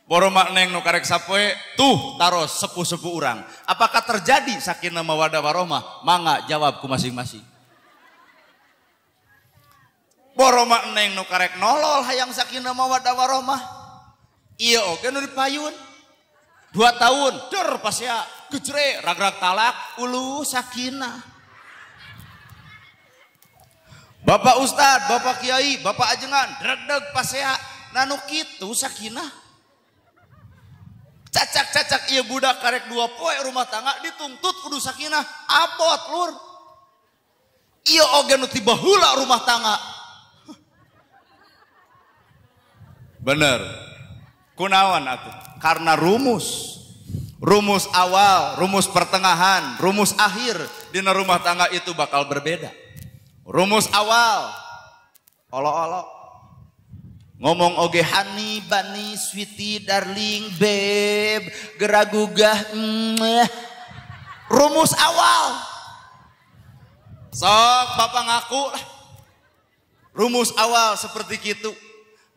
Boroma neng nu karek sapoe tuh taros sepuh-sepuh urang. Apakah terjadi sakinah mawadah warahmah? Mangga jawab ku masing-masing. Boroma neng nu karek nolol hayang sakinah mawadah warahmah. Ieu oge nu dipayun 2 tahun der pas ya gejre ragrag talak ulu sakinah. Bapak Ustad, Bapak Kiai, Bapak Ajengan dreg-deg pas ya nanu kitu sakinah. Cacak-cacak ieu budak karek 2 poe rumah tangga dituntut kudu sakinah abot lur. Ieu oge nu tiba heula rumah tangga. Bener. Kunaon atuh? Karena rumus awal, rumus pertengahan, rumus akhir dina rumah tangga itu bakal berbeda. Rumus awal olo-olo ngomong oge honey, bunny, sweetie, darling, babe, geragugah. Rumus awal. Sok bapak ngaku. Rumus awal seperti itu.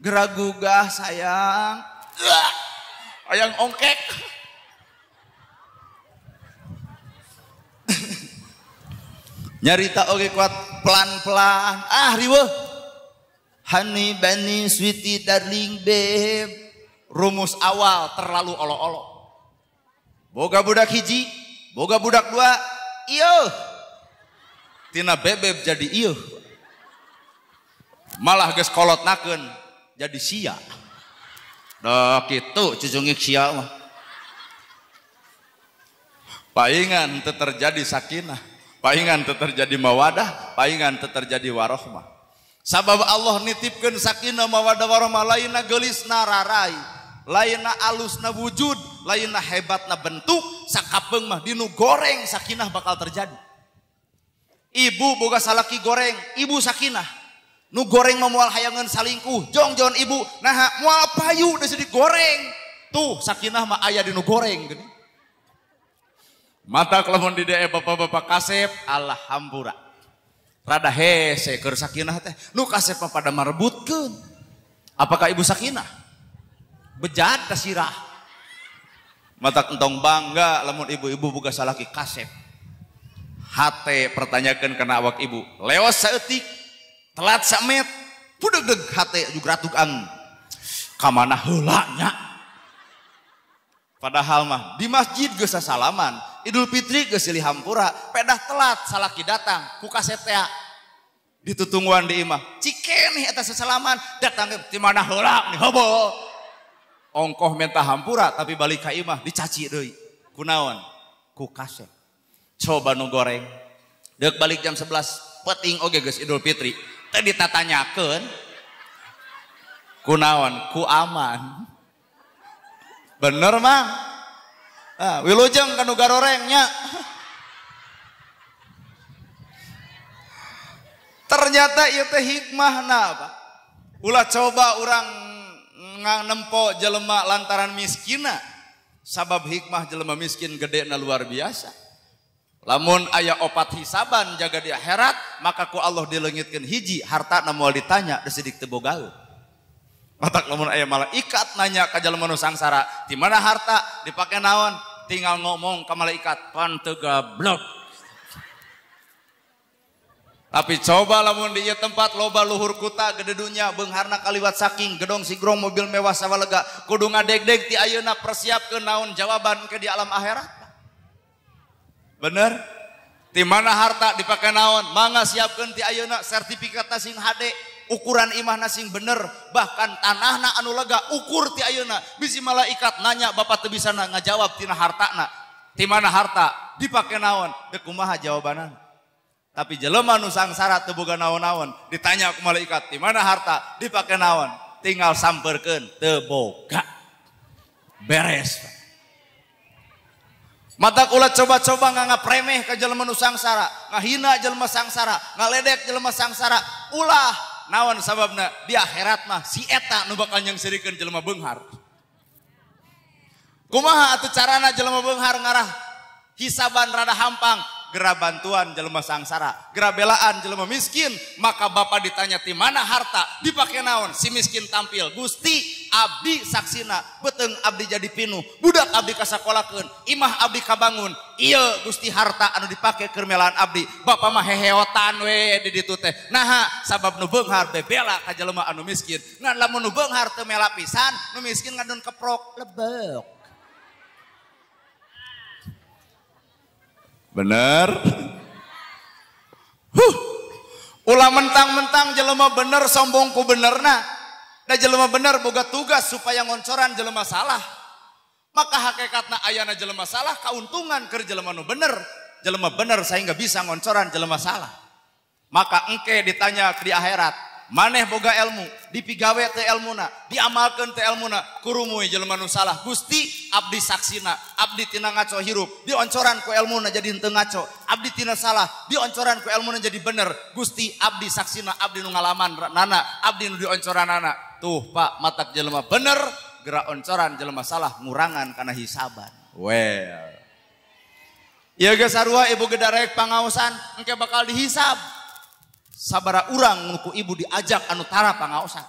Geragugah sayang. Ayang ongkek. Nyarita oge kuat pelan-pelan. Riweuh. Honey, bunny, sweetie, darling, babe. Rumus awal terlalu olo-olo. Boga budak hiji, boga budak 2. Ieuh. Tina bebeb jadi ieuh. Malah geus kolotnakeun jadi sia. Da kitu cucungik sia mah. Paingan teu terjadi sakinah, paingan teu terjadi mawadah, paingan teu terjadi warahmah. Sabab Allah nitipkeun sakinah mawadah warahmah lainna geulisna rarai, lainna alusna wujud, lainna hebatna bentuk, sakapeung mah dinu goreng sakinah bakal terjadi. Ibu boga salaki goreng, ibu sakinah. Nu goreng mah moal hayangeun salingkuh, jongjon ibu, nah moal payu da di goreng. Tuh sakinah mah aya dinu goreng geuning. Mata lamun di dae bapak-bapak kasep, alhamdulillah. Rada hese keur sakinah teh. Nu kasep mah pada marebutkeun. Apakah ibu sakinah? Bejat ka sirah. Mata entong bangga lamun ibu-ibu boga salaki kasep. Hate pertanyakeun kana awak ibu. Leos saeutik, telat samet, pudeg-deg hate jugratuk ang. Ka mana heula nya? Padahal mah di masjid geus sasalaman, Idul Fitri geus silih hampura, pedah telat salaki datang ku kasep teh ditutungguan di imah. Cikeneh eta sasalaman, datang ti mana heula nih heubeul. Ongkoh menta hampura tapi balik ka imah dicaci deui. Kunaon? Ku kasep. Coba nu goreng. Deuk balik jam 11, peuting oge geus Idul Fitri. Teh ditatanyakeun. Kunaon? Ku aman. Bener mang. Wilujeng kanu garorengnya. Ternyata ieu teh hikmahna, Pak. Ulah coba urang nempo jelema lantaran miskina. Sabab hikmah jelema miskin gedena luar biasa. Lamun aya opat hisaban jaga di akhirat, maka ku Allah dileungitkeun hiji hartana moal ditanya desidik teu bogaeun. Matak lamun aya malaikat nanya ka jelema nu sangsara, "Di mana harta? Dipake naon?" Tinggal ngomong ka malaikat, "Pan teu gablok." Tapi coba lamun di ieu tempat loba luhur kuta gede dunya beungharna kaliwat saking gedong sigrong mobil mewah sawalega kudu ngadeg-deg ti ayeuna persiapkeun naon jawaban ke di alam akhirat. Bener? Di mana harta dipake naon? Mangga siapkeun ti ayeuna sertifikatna sing HD, ukuran imahna sing bener, bahkan tanahna anu lega ukur ti ayeuna. Bisi malaikat nanya bapak teu bisa ngajawab tina hartana. Di mana harta? Dipake naon? Teu kumaha jawabanna. Tapi jelema nu sangsara teu boga naon-naon, ditanya ku malaikat, "Di mana harta?" Dipake naon? Tinggal sampeurkeun, teu boga. Beres. Matak ulah coba-coba nganggap remeh ka jelema nu sangsara, ngahina jelema sangsara, ngaledek jelema sangsara. Ulah naon sababna? Di akhirat mah si eta nu bakal nyengsirikeun jelema beunghar. Kumaha atuh carana jelema beunghar ngarah hisaban rada hampang? Gera bantuan jelema sangsara, gera belaan jelema miskin. Maka bapak ditanya di mana harta? Dipake naon? Si miskin tampil, "Gusti, abdi saksina, beteung abdi jadi pinuh, budak abdi kasakolakeun, imah abdi kabangun. Ieu Gusti harta anu dipake keur melaan abdi." Bapak mah heheotan we di ditu teh. Naha sabab nu beunghar bebela ka jelema anu miskin. Ngan lamun nu beunghar teu mela pisan, nu miskin ngadon keprok lebek. Bener. Ulah mentang-mentang jelema bener sombong ku benerna. Da jelema bener boga tugas supaya ngoncoran jelema salah. Maka hakikatna ayana jelema salah kauntungan keur jelema nu bener. Jelema bener sehingga bisa ngoncoran jelema salah. Maka engke ditanya di akhirat, maneh boga ilmu, dipigawe teh ilmuna, diamalkeun teh ilmuna, kurumuy jelema nu salah. Gusti, abdi saksina, abdi tina ngaco hirup, dioncoran ku ilmuna jadi henteu ngaco. Abdi tina salah, dioncoran ku ilmuna jadi bener. Gusti, abdi saksina, abdi nu ngalaman nana, abdi nu dioncoranana. Tuh Pak, matak jelema bener, gerak oncoran jelema salah ngurangan kana hisaban. Well. Ieu ge sarua ibu gedarek pangaosan engke bakal dihisab. Sabara urang nuku ibu diajak anu tara pangaosan.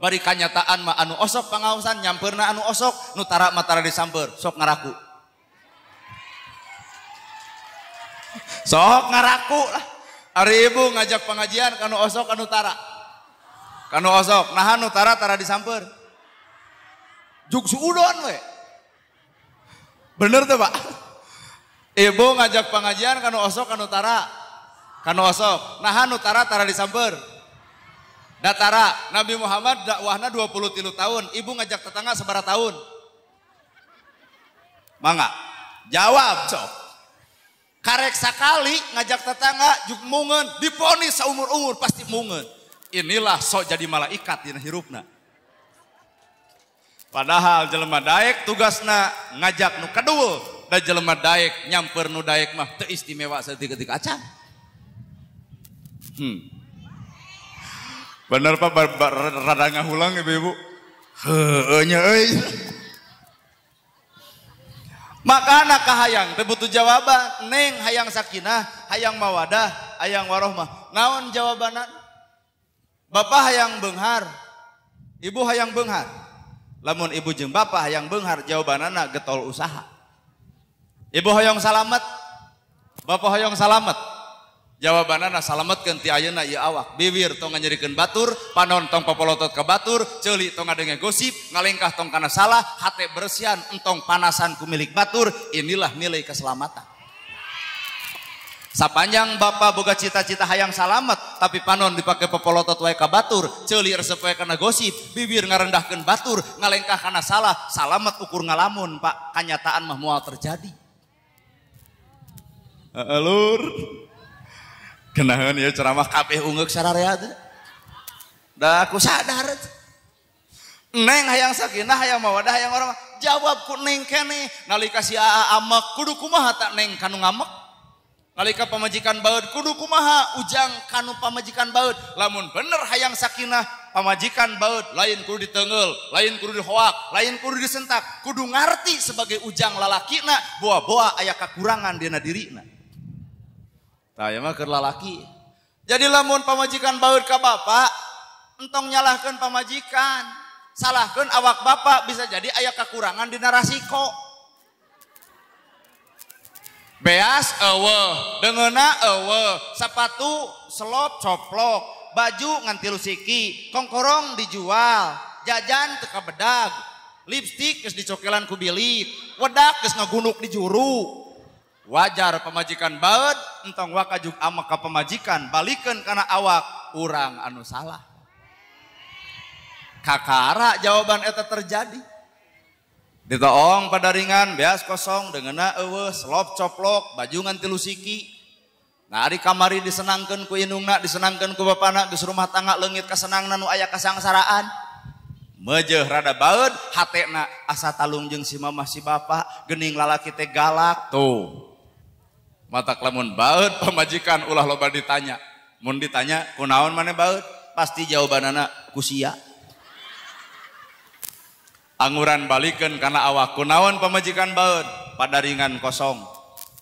Bari kanyataan mah anu osok pangaosan nyampeurna anu osok, nu tara mah tara disamper, sok ngaraku. Sok ngaraku lah. Ari ibu ngajak pengajian kanu osok anu tara. Kanu osok, nahan nu tara tara disamper. Juk suudon we. Bener tuh Pak. Ibu ngajak pengajian kanu osok anu tara. Kanu osok, nah anu tara disamper. Datara Nabi Muhammad dakwahna 23 tahun, ibu ngajak tetangga sabaraha tahun? Mangga jawab sok. Karek sakali ngajak tetangga juk mungeun, diponis saumur-umur pasti mungeun. Inilah sok jadi malaikat dina hirupna. Padahal jelema daek tugasna ngajak nu kaduul, da jelema daek nyamper nu daek mah teu istimewa saeutik-eutik acan. Bener Pak, rada ngahulang ibu-ibu. Heueuh nya euy. Makana kahayang teu butuh jawaban, neng hayang sakinah, hayang mawadah, hayang warohmah. Naon jawabanna? Bapak hayang beunghar, ibu hayang beunghar. Lamun ibu jeung bapak hayang beunghar, jawabanana getol usaha. Ibu hayang salamet, bapak hayang salamet. Jawabanana salametkeun ti ayeuna ieu awak. Bibir tong nganyerikeun batur, panon tong papolotot ka batur, ceuli tong ngadenge gosip, ngalengkah tong kana salah, hate bersihan entong panasan ku milik batur. Inilah nilai keselamatan. Sapanjang bapak boga cita-cita hayang salamet, tapi panon dipake papolotot wae ka batur, ceuli resep wae kana gosip, bibir ngarendahkeun batur, ngalengkah kana salah, salamet ukur ngalamun Pak, kanyataan mah moal terjadi. Alur. Kenahan ya ceramah kabeh ungeuk sararea teh. Da aku sadar. Neng hayang sakinah hayang mawadah hayang orang jawab ku neng kene nalika si aa amek kudu kumaha tak neng kanu ngamek nalika pamajikan baeud kudu kumaha ujang kanu pamajikan baeud lamun bener hayang sakinah pamajikan baeud lain kudu diteungeul lain kudu dihoak lain kudu disentak kudu ngarti sebagai ujang lalakina boa-boa aya kakurangan dina dirina tah ieu mah keur lalaki jadi lamun pamajikan baeud ka bapak entong nyalahkeun pamajikan salahkeun awak bapak bisa jadi aya kakurangan dina rasiko beas eueuh deungeuna eueuh sapatu selop coplok baju ngan 3 siki kongkorong dijual jajan teu kabedag lipstik geus dicokelan ku bilik wedak geus ngagunduk di juru wajar pamajikan baeud entong wakajuk amek ka pamajikan balikeun kana awak urang anu salah kakara jawaban eta terjadi ditoong padaringan beas kosong deungeuna eueuh selop coplok baju ngan 3 siki nah ari kamari disenangkeun ku indungna disenangkeun ku bapana geus rumah tangga leungit kasenangna nu aya kasangsaraan meujeuh rada baeud hatena asa talung jeung si mamah si bapa geuning lalaki teh galak tuh matak lamun baeud pamajikan ulah loba ditanya mun ditanya kunaon maneh baeud pasti jawabanana ku sia anguran balikeun kana awak kunaon pamajikan baeud padaringan kosong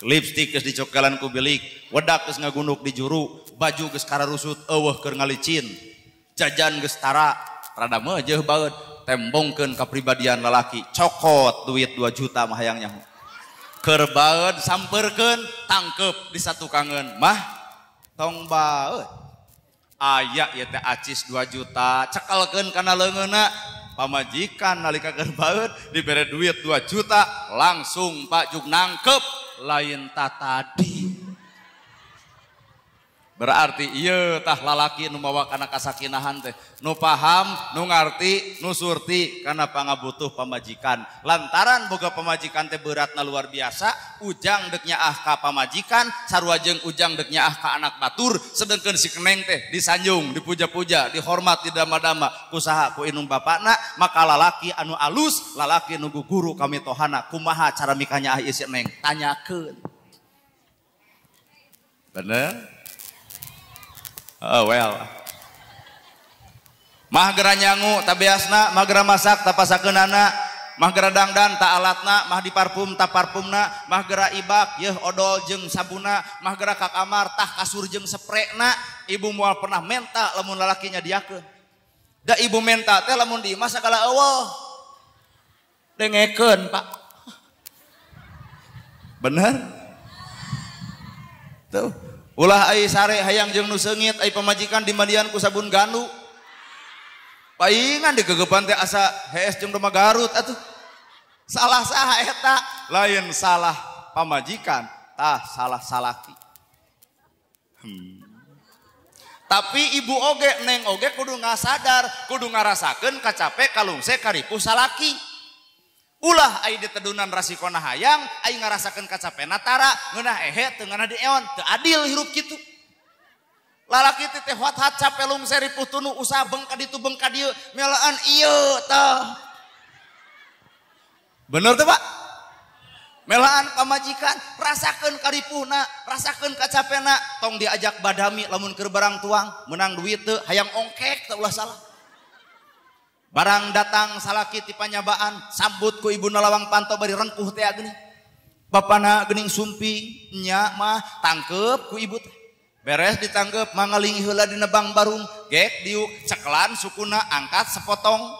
lipstik geus dicokelan ku bilik wedak geus ngagunduk di juru baju geus kararusut eueuh keur ngalicin jajan geus tara rada meujeuh baeud tembongkeun kapribadian lalaki cokot duit 2 juta mah hayang nyaho keur baeud sampeurkeun tangkep di satukangeun mah tong baeud aya ieu teh acis 2 juta cekelkeun kana leungeunna pamajikan nalika keur baeud dibere duit 2 juta langsung Pak Juk nangkep lain tadi berarti ieu tah lalaki nu mawa kana kasakinahan teh nu paham nu ngarti nu surti kana pangabutuh pamajikan lantaran boga pamajikan teh beratna luar biasa ujang deuk nyaah ka pamajikan sarua jeung ujang deuk nyaah ka anak batur sedengkeun si keneng teh disanjung dipuja-puja dihormat didama-dama kusaha ku inung bapana maka lalaki anu alus lalaki nu guguru kami tohana kumaha cara mikanyaah ieu si neng tanyakeun bener. Oh well. Mah gera nyangu tabiasna, mah gera masak tapasakeunana, mah gera dangdan ta alatna, mah diparfum ta parfumna, mah gera ibak yeuh odol jeung sabuna, mah gera ka kamar tah kasur jeung sprayna. Ibu moal pernah menta lamun lalakinya diakeun. Da ibu menta teh lamun di imah sagala eueuh. Dengekeun, Pak. Bener? Tuh. Ulah ai sare hayang jeung nu seungit ai pamajikan dimandian ku sabun gandu. Paingan digegepan teh asa hees jeung domah Garut atuh. Salah saha eta? Lain salah pamajikan, tah salah salaki. Tapi ibu oge neng oge kudu ngasadar, kudu ngarasakeun kacape kalungse karipuh salaki. Ulah ai ditedunan rasikona hayang ai ngarasakeun kacapena tara ngeunah ehe teu ngana dieon teu adil hirup kitu lalaki teh hat capelung seri putunu usaha beung ka ditu beung ka dieu melaan ieu teh bener teh Pak melaan pamajikan rasakeun karipuhna rasakeun kacapena tong diajak badami lamun keur barang tuang menang duit teu hayang ongkek teu ulah salah barang datang salaki ti panyabaan sambut ku ibu nalawang panto bari rengkuh teh geuning bapana geuning sumping nya mah tangkep ku ibu teh beres ditangkep mangalingi heula dina bang barung gek diuk cekelan sukuna angkat sepotong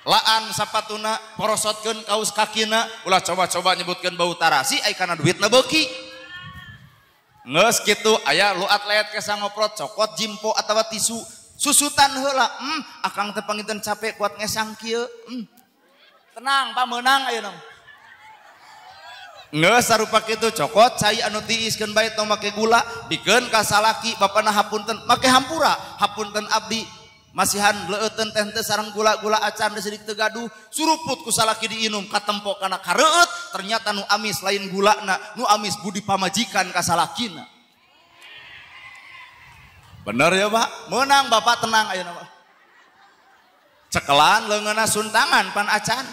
laan sapatuna porosotkeun kaus kakina ulah coba-coba nyebutkeun bau tarasi ai kana duitna beuki geus kitu aya lu atlet kesa ngoprot cokot jimpo atawa tisu susutan heula akang teh panginten capek kuat ngesang kieu tenang Pak meunang ayeuna geus sarupa kitu cokot cai anu tiiskeun bae tong make gula dikeun ka salaki bapana hapunten make hampura hapunten abdi masihan leueuten teh teu sareng gula-gula acan teh sidik teu gaduh suruput ku salaki diinum katempo kana kareueut ternyata nu amis lain gulana nu amis budi pamajikan ka salakina. Bener ya Pak, menang Bapak tenang ayeuna Pak. cekelan leungeunna suntangan pan acan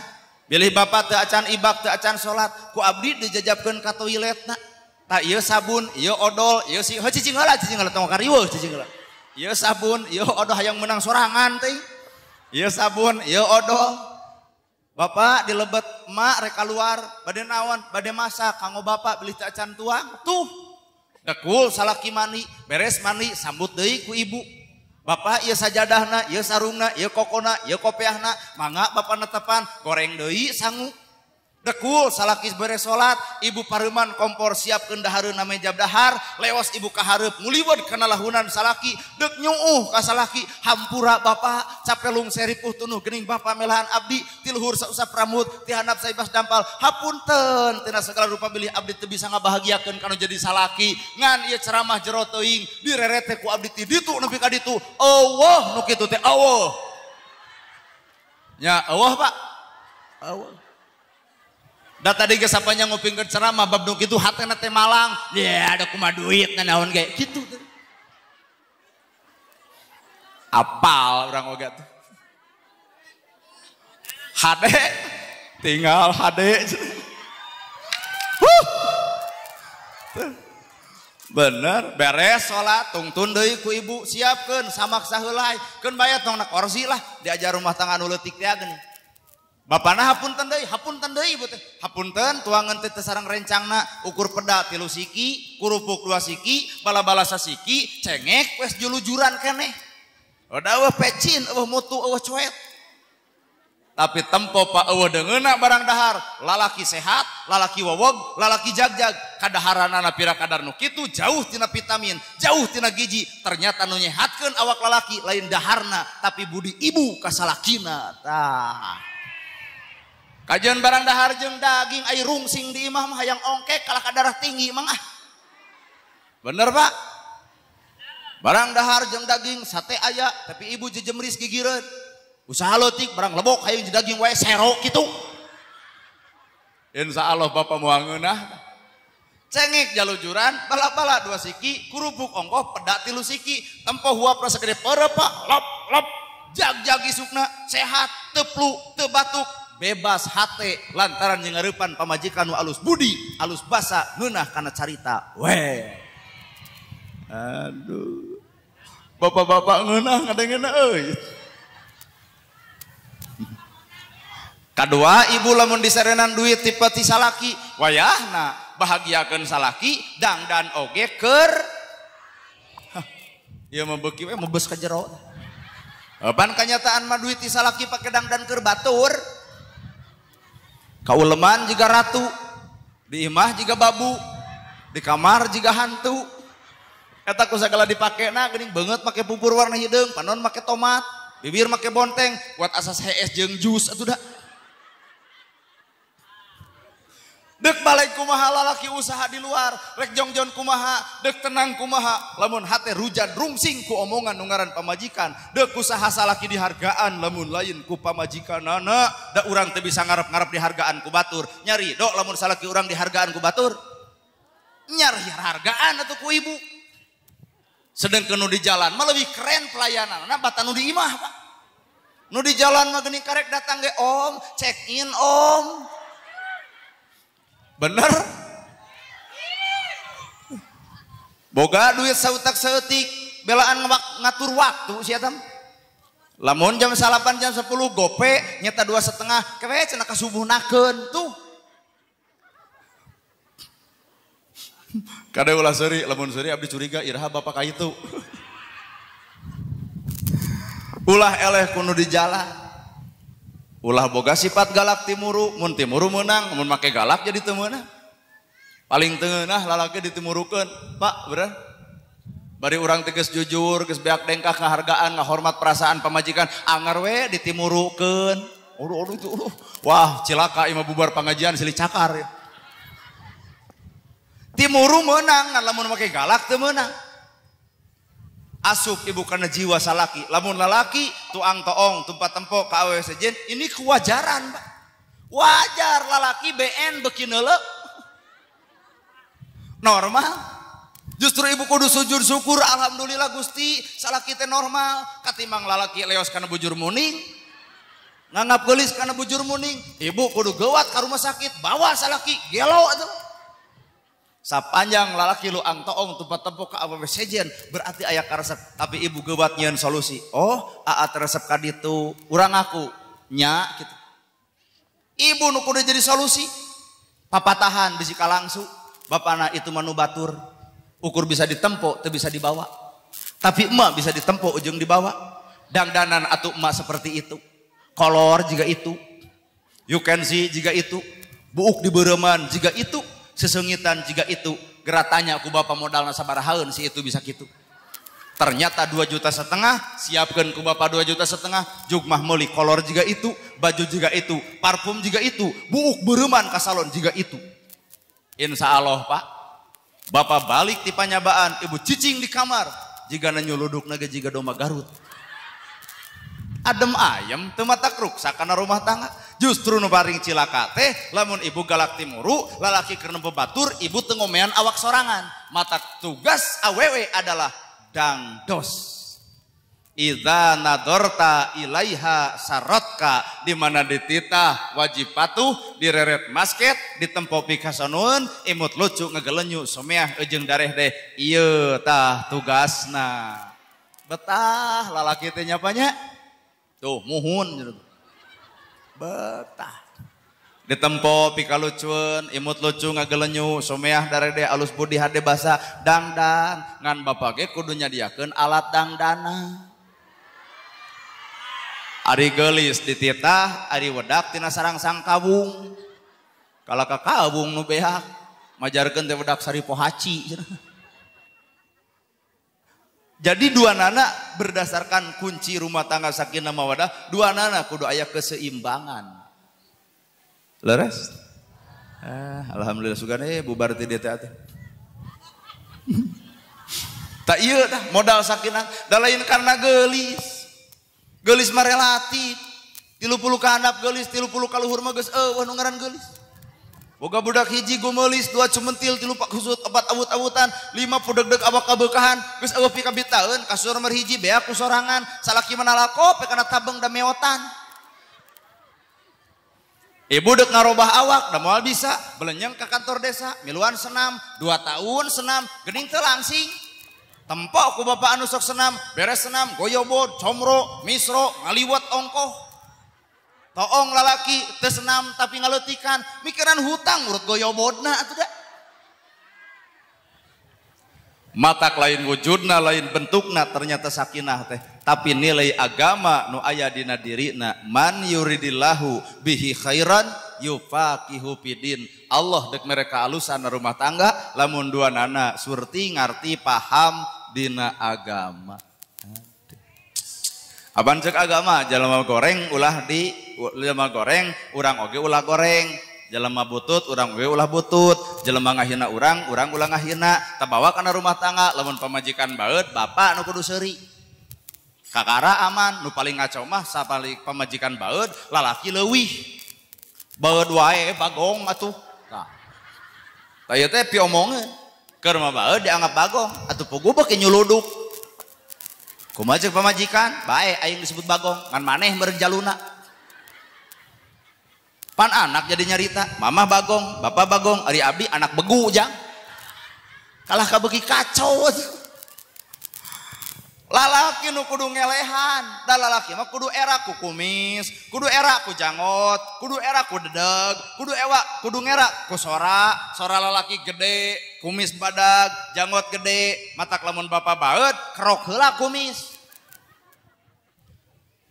bilih bapak teu acan ibak teu acan salat ku abdi dijajabkeun ka toiletna tah ieu sabun ieu odol ieu si cicing heula tong kariweuh cicing heula ieu sabun ieu odol hayang menang sorangan teh ieu sabun ieu odol bapak dilebet emak rek keluar bade naon bade masak kanggo bapak bilih teu acan tuang tuh dekul salaki mani beres mani sambut deui ku ibu bapak ieu sajadahna ieu sarungna ieu kokona ieu kopiahna mangga bapak netepan goreng deui sangu dekul salaki beres salat ibu pareuman kompor siapkeun dahareunna meja dahar leos ibu ka hareup nguliwed kana lahunan salaki deuk nyuuh ka salaki hampura bapak capelung seripuh tunuh geuning bapak melahan abdi ti luhur sausap rambut ti handap saibas dampal hapunten tina segala rupa bilih abdi teu bisa ngabahagiakeun kanu jadi salaki ngan ieu ceramah jero teuing direrete ku abdi ti ditu nepi ka ditu eueuh nu kitu teh eueuh nya eueuh Pak eueuh da tadi ge sapanya ngupingkeun ceramah bab nu kitu hatena teh malang ya ada kumaha duit naon ge kitu teh apal urang oge teh HD tinggal HD bener beres salat tungtun deui ku ibu siapkeun samaksa heulai keun bayat tong na korsi lah diajar rumah tangga nu leutik teh geuning bapana hapunten deui ibu teh hapunten tuangan teh sareng rencangna ukur peda 3 siki kurupuk 2 siki bala-bala sasiki cengek wes julujuran keneh udah eueuh pecin eueuh mutu eueuh coet tapi tempo pak eueuh deungeuna barang dahar lalaki sehat lalaki wowog lalaki jagjag kadaharanana pira kadar nu kitu jauh tina vitamin jauh tina gizi ternyata nu nyehatkeun awak lalaki lain daharna tapi budi ibu ka salakina tah kajian barang dahar jeung daging ai rungsing di imah mah hayang ongkek kalah darah tinggi mang bener Pak barang dahar jeung daging sate aya tapi ibu jejemris gigireun usaha leutik barang lebok hayang daging wae sero kitu insyaallah bapak moal ngeunah cengek jalujuran bala-bala 2 siki kurupuk ongkoh peda 3 siki tempo huap rasa gede Pak lop jag isukna sehat teplu teu batuk bebas hate lantaran nyengareupan pamajikan nu alus budi alus basa ngeunah kana carita we aduh bapak-bapak ngeunah ngadengeuna euy kadua ibu lamun disarenan duit ti peti salaki wayahna bahagiakeun salaki dangdan oge keur ieu mah beuki we mebeus ka jero pan kanyataan mah duit ti salaki pake dangdan keur batur kauleman juga ratu di imah juga babu di kamar juga hantu eta ku sagala dipakena geuning beungeut make pupur warna hideung panon make tomat bibir make bonteng buat asas hees jeung jus atuh da dek balai kumaha lalaki usaha di luar rek jongjon kumaha dek tenang kumaha lamun hate rujan rungsing ku omongan nu ngaran pamajikan dek usaha salaki dihargaan lamun lain ku pamajikanana da urang teu bisa ngarep-ngarep dihargaan ku batur nyari dok lamun salaki urang dihargaan ku batur nyari hargaan atuh ku ibu sedengkeun nu di jalan mah leuwih keren pelayananna batan nu di imah Pak nu di jalan mah geuning karek datang ge om check in om bener boga duit sautak seutik belaan ngatur waktu sia tam lamun jam 8 jam 10 gope nyeta 2,5 kewe cenah kasubuhnakeun tuh kade ulah seuri lamun seuri abdi curiga iraha bapak ka itu ulah eleh kudu di jalan ulah boga sifat galak timuru mun timuru menang mun make galak jadi teu meunang paling teunah lalaki ditimurukeun Pak bener bari urang tegas jujur geus beak dengkah ngahargaan ngahormat perasaan pamajikan anger we ditimurukeun itu wah cilaka imah bubar pangajian silih cakar ya. Timuru meunang lamun make galak teu meunang asup ibu karena jiwa salaki lamun lalaki tuang toong tempat tempo ka awewe sejen ini kewajaran Pak wajar lalaki BN beuki neuleuh normal justru ibu kudu sujud syukur alhamdulillah Gusti salaki teh normal katimbang lalaki leos kana bujur muning nganggap gelis karena bujur muning, ibu kudu gawat ke rumah sakit, bawa salaki gelo atuh. Sapanjang lalaki lu angtoong tempat tepuk ke awewe sejen berarti aya karesep, tapi ibu gawat nyeun solusi. Oh, aat resep ka ditu, urang aku nya gitu. Ibu nu kudu jadi solusi. Papatahan bisi kalangsu, bapana itu manu batur. Ukur bisa ditempo, teu bisa dibawa. Tapi emak bisa ditempo ujung dibawa. Dangdanan atuh emak seperti itu. Kolor juga itu. You can see juga itu. Buuk di beureman juga itu. Sesengitan juga itu. Geratanya aku bapak modalna sabarahaeun si itu bisa gitu. Ternyata 2,5 juta, siapkan ku bapak 2,5 juta, jug mah meuli kolor juga itu, baju juga itu, parfum juga itu, buuk beureman ka salon juga itu. Insya Allah pak, bapak balik ti panyabaan, ibu cicing di kamar, jika nyuluduk naga jika domba Garut. Adem ayam teu matakruk sakana rumah tangga. Justru nu paring cilaka teh lamun ibu galak timuru, lalaki keur nembe batur, ibu teu ngomean awak sorangan. Mata tugas awewe adalah dangdos. Idza nadorta ilaiha sarotka, di mana dititah wajib patuh, direret masket, ditempo pikasonueun, imut lucu ngegelenyu someah ejeung dareh deh. Ieu tah tugasna. Betah lalaki teh nyapanya? Tuh muhun betah. Ditempo pikalucueun, imut lucu ngagelenyu someah darede alus budi hade basa dangdang ngan bapak ge kudu nyadiakeun alat dangdana. Ari geulis dititah, ari wedak tina sarangsang kabung. Kalau ka kabung nu behak majarkeun teh wedak sari pohaci. Jadi dua nana berdasarkan kunci rumah tangga sakinah mawadah, dua nana kudu aya keseimbangan. Leres? Alhamdulillah sugan bubar ti dieu teh. Tak ieu tah modal sakinah, da lain karena geulis. Geulis mah relatif. 30 ka handap geulis, 30 ka luhur mah geus eueuh nu ngaran geulis. Boga budak hiji gumelis, 2 cumentil, 3 pak kusut, 4 awut-awutan, 5 pudeg-deg awak kabeukahan, geus eueuh pika bitaeun, kasur nomor hiji bea ku sorangan, salaki manalako pe kana tabeng da meotan. Ibu dek ngarobah awak, da moal bisa, belenyeng ke kantor desa, miluan senam, 2 tahun senam, geuning teu langsing. Tempo ku bapak anu sok senam, beres senam, goyobod, comro, misro, ngaliwat ongkoh. Toong lalaki tersenam tapi ngaletikan mikiran hutang urut goyobodna atuh da. Matak lain wujudna lain bentukna ternyata sakinah teh, tapi nilai agama nu aya dina dirina man yuridillahu bihi khairan yufaqihu fidin. Allah dek mereka alusan rumah tangga lamun dua nana surti ngarti paham dina agama. Aban cek agama jalema goreng ulah di jelema goreng urang oge ulah goreng, jelema butut urang oge ulah butut, jelema ngahina urang ulah ngahina, tabawa kana rumah tangga lamun pamajikan baeud bapak nu kudu seuri. Kakara aman, nu paling ngaco mah sapalik pamajikan baeud lalaki leuwih. Baeud wae bagong atuh. Tah. Tah ieu teh piomongkeun. Keur mah baeud dianggap bagong, atuh pugu beuki nyuluduk. Kumaha ceuk pamajikan, bae aing disebut bagong, ngan maneh meureun jaluna. Pan anak jadi nyarita, mama bagong, bapak bagong, ari abdi anak begu jang. Kalah kabeuki kacau. Lalaki nu kudu ngelehan, da lalaki mah kudu era ku kumis, kudu era ku jangot, kudu era ku dedeg, kudu ngera ku sora lalaki gede, kumis badag, janggot gede, matak lamun bapak baeud kerok heula kumis.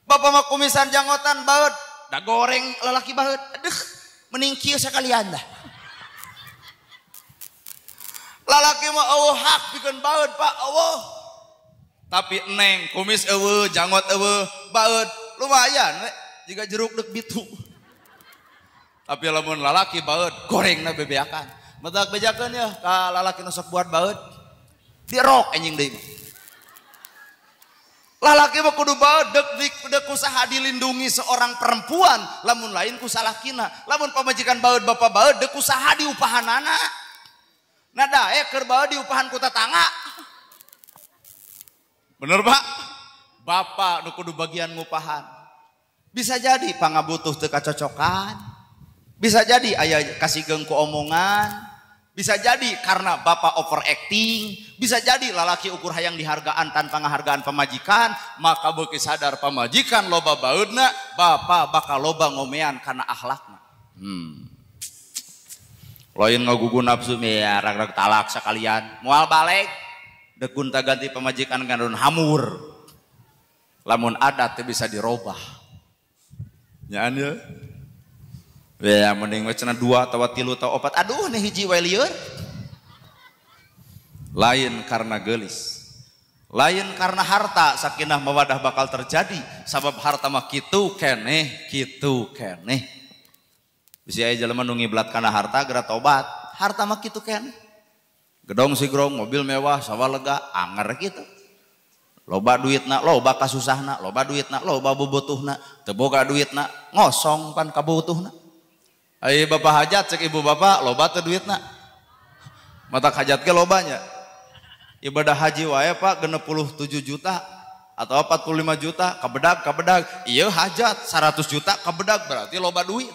Bapak mah kumisan janggotan baeud, da goreng lalaki baeud. Aduh, mending kieu sakalian dah. Lalaki mah eueuh hak pikeun baeud, Pak, eueuh. Tapi neng kumis eueuh, janggot eueuh, baeud lumayan we, jiga jeruk dek bitu. Tapi lamun lalaki baeud gorengna bebeakan. Matak bejakeun ya ka lalaki nu sok buat baeud. Dirok anjing deui. Lalaki mah kudu baeud dek usaha dilindungi seorang perempuan, lamun lain ku salakina. Lamun pamajikan baeud bapak baeud dek usaha diupahanana. Nah dae keur baeud diupahan ku tetangga. Bener Pak? Bapak nu kudu bagian ngupahan. Bisa jadi pangabutuh teu kacocokan. Bisa jadi aya kasih gengku omongan. Bisa jadi karena bapak overacting. Bisa jadi lalaki ukur hayang dihargaan tanpa ngahargaan pamajikan. Maka beuki sadar pamajikan loba baeudna, bapak bakal loba ngomean karena akhlakna. Lain ngagugu nafsu ya rag-rag talak sekalian. Moal balik deuk gunta ganti pamajikan ngandun hamur. Lamun adat teh bisa dirobah. Nyaan ya. Ya mending we cenah 2 atau 3 atau 4. Aduh nih hiji wae lieur. Lain karena geulis. Lain karena harta sakinah mawadah bakal terjadi. Sabab harta mah kitu keneh, kitu keneh. Bisa aya jelema nu ngiblat kana harta geura tobat. Harta mah kitu keneh. Gedong sigrong, mobil mewah, sawah lega, anger kitu. Loba duitna, loba kasusahna, loba duitna, loba bobotuhna, teu boga duitna, ngosong pan kabutuhna. Ai bapak hajat cek ibu bapak loba teu duitna. Matak hajat ge lobanya. Ibadah haji wae Pak 67 juta atau 45 juta kabedag. Ieu hajat 100 juta kabedag berarti loba duit.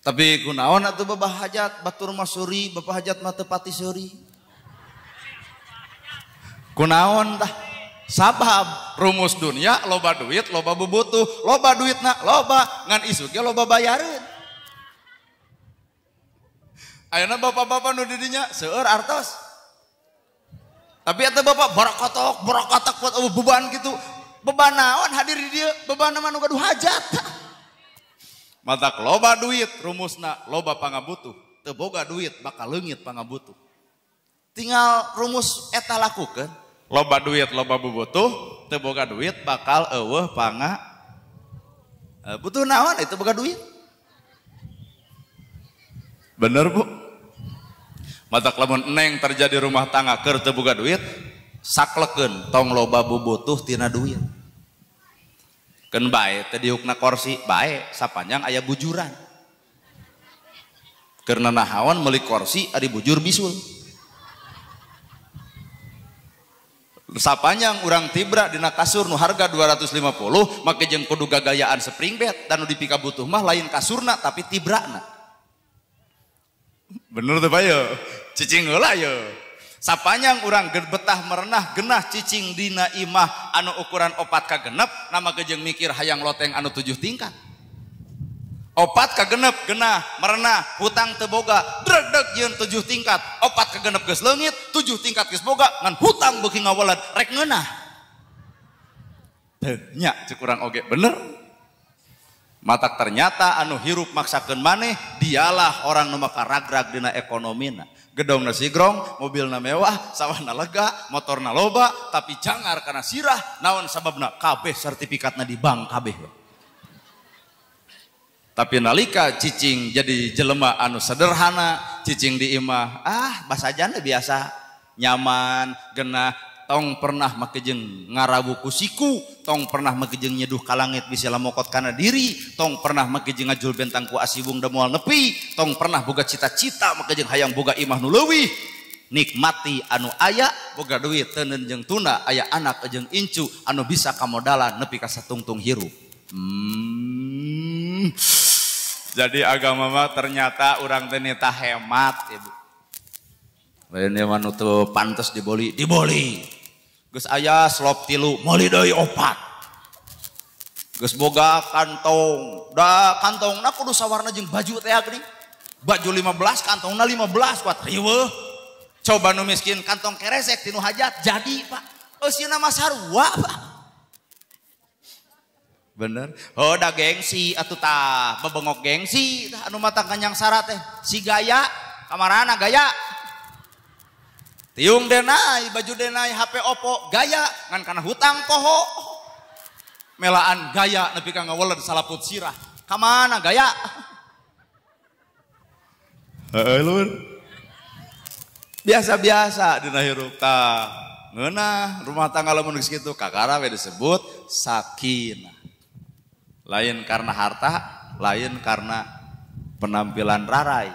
Tapi kunaon atuh babah hajat batur masuri, bapak hajat mah teu pati seuri. Kunaon tah? Sabab rumus dunia loba duit, loba bobotuh, loba duitna, loba ngan isu ge loba bayareun. Ayeuna bapak-bapak nu di dinya seueur artos. Tapi eta bapak barakatok buat beban gitu. Beban naon hadir di dieu? Beban mah nu gaduh hajat. Matak loba duit rumusna loba pangabutuh. Teu boga duit bakal leungit pangabutuh. Tinggal rumus eta lakukeun. Loba duit loba bobotuh, teu boga duit bakal eueuh butuh naon itu boga duit. Bener Bu? Matak lamun eneng terjadi rumah tangga keur teu boga duit, saklekeun tong loba bobotuh tina duit. Keun bae teu diukna kursi, bae sapanjang aya bujuran. Keur nanahawan meuli kursi ari bujur bisul. Sapanjang urang tibra dina kasur nu harga 250 make jeung kudu gagayaan spring bed dan nu dipika butuh mah lain kasurna tapi tibrana. Bener tuh Pak yo. Cicing heula yo. Sapanjang urang betah merenah genah cicing dina imah anu ukuran 4 ka genep nama gejeng mikir hayang loteng anu 7 tingkat. 4 ka genep genah merenah hutang teu boga dreg-deg yeun 7 tingkat. 4 ka genep geus leungit 7 tingkat geus boga ngan hutang beuki ngawalad rek ngeunah. Teu nya ceuk urang oge bener. Matak ternyata anu hirup maksakeun maneh dialah orang nu makaragrag dina ekonomina. Gedongna sigrong, mobilna mewah, sawahna lega, motorna loba, tapi jangar kana sirah. Naon sababna? Kabeh sertifikatna di bank kabeh. Tapi nalika cicing jadi jelema anu sederhana, cicing di imah, basajana biasa, nyaman, genah. Tong pernah make jeung ngarawu ku siku, tong pernah make jeung nyeduh ka langit bisa lamokot kana diri, tong pernah make jeung ngajul bentang ku asibung da moal nepi, tong pernah boga cita-cita make jeung hayang boga imah nu leuwih. Nikmati anu aya, boga duit teu jeung tuna, aya anak jeung incu anu bisa kamodalan nepi ka satungtung hirup. Jadi agama mah ternyata urang teh nita hemat, Ibu. Lain yang manu tuh pantes diboli. Geus aya slop 3, meuli deui 4. Geus boga kantong, da kantongna kudu sawarna jeung baju teh geuning. Baju 15, kantongna 15 kuat riweuh. Coba nu miskin kantong keresek tinu hajat jadi, Pak. Eusina mah sarua, Pak. Bener. Oh da gengsi atuh tah, bebengok gengsi tah anu matang kanyang syarat teh. Si gaya, kamarana gaya. Tiung denai, baju denai, HP Oppo, gaya, ngan kana hutang poho. Melaan gaya nepi ka ngaweled salaput sirah. Ka mana gaya? Lur. Biasa-biasa dina hirup tah. Ngeunah rumah tangga lamun geus kitu kakara we disebut sakinah. Lain karena harta, lain karena penampilan rarai.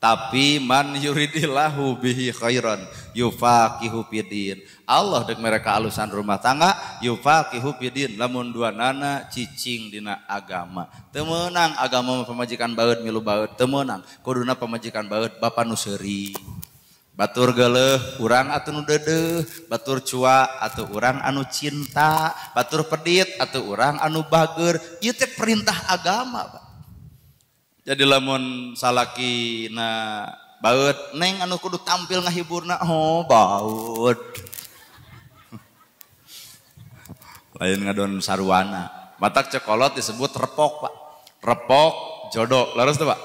Tapi man yuridillahu bihi khairan yufaqihu fidin. Allah dek mereka alusan rumah tangga yufaqihu fidin, lamun dua nana cicing dina agama. Teu meunang agama pamajikan baeud milu baeud, teu meunang. Kuduna pamajikan baeud bapa nu seuri. Batur geuleuh urang atuh nu deudeuh, batur cua atuh urang anu cinta, batur pedit atuh urang anu bageur. Ieu teh perintah agama, Pak. Jadi lamun salaki na baut neng anu kudu tampil ngahiburna, oh baut lain ngadon sarwana. Matak cekolot disebut repok, Pak. Repok jodoh laras tuh, Pak.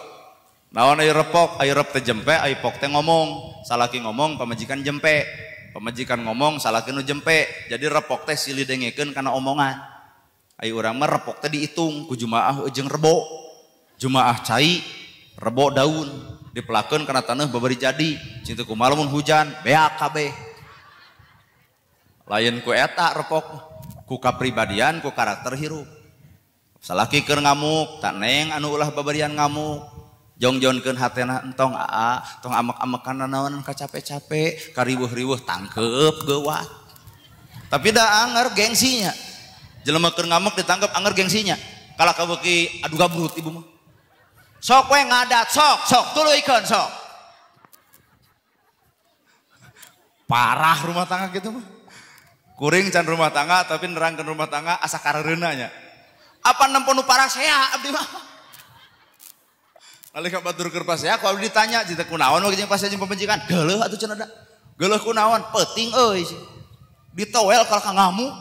Naon aya repok, aya rep teh jempe, aya pok teh ngomong. Salaki ngomong pamajikan jempe, pamajikan ngomong salaki nu jempe. Jadi repok teh silih dengekeun kana omongan. Aya urang mah repok teh diitung ku jumaah jeung rebo. Jumaah cai, rebo daun, dipelakeun kana taneuh babari jadi. Cintu kumaha lamun hujan, beak kabeh. Lain ku eta repok, ku kapribadian, ku karakter hirup. Salaki keur ngamuk, tak neng anu ulah babarian ngamuk. Jong-jongkeun hatena entong tong amek-amekan naonan kacape-cape, kariweuh-riweuh tangkep geuwat. Tapi da anger gengsinya. Jelema keur ngamuk ditangkep anger gengsinya. Kala kabeuki adu gabrut ibu mah. Sok we ngadat, sok tuluykeun sok. Parah rumah tangga gitu mah. Kuring can rumah tangga tapi nerangkeun rumah tangga asa karereuna nya. Apa nempo nu parah saya abdi mah. Nalika batur keur pasea ku abdi ditanya cita kunaon we jeung pasea jeung pamajikan. Geuleuh atuh cenah da. Geuleuh kunaon? Peuting euy. Ditowel kal ka ngamuk.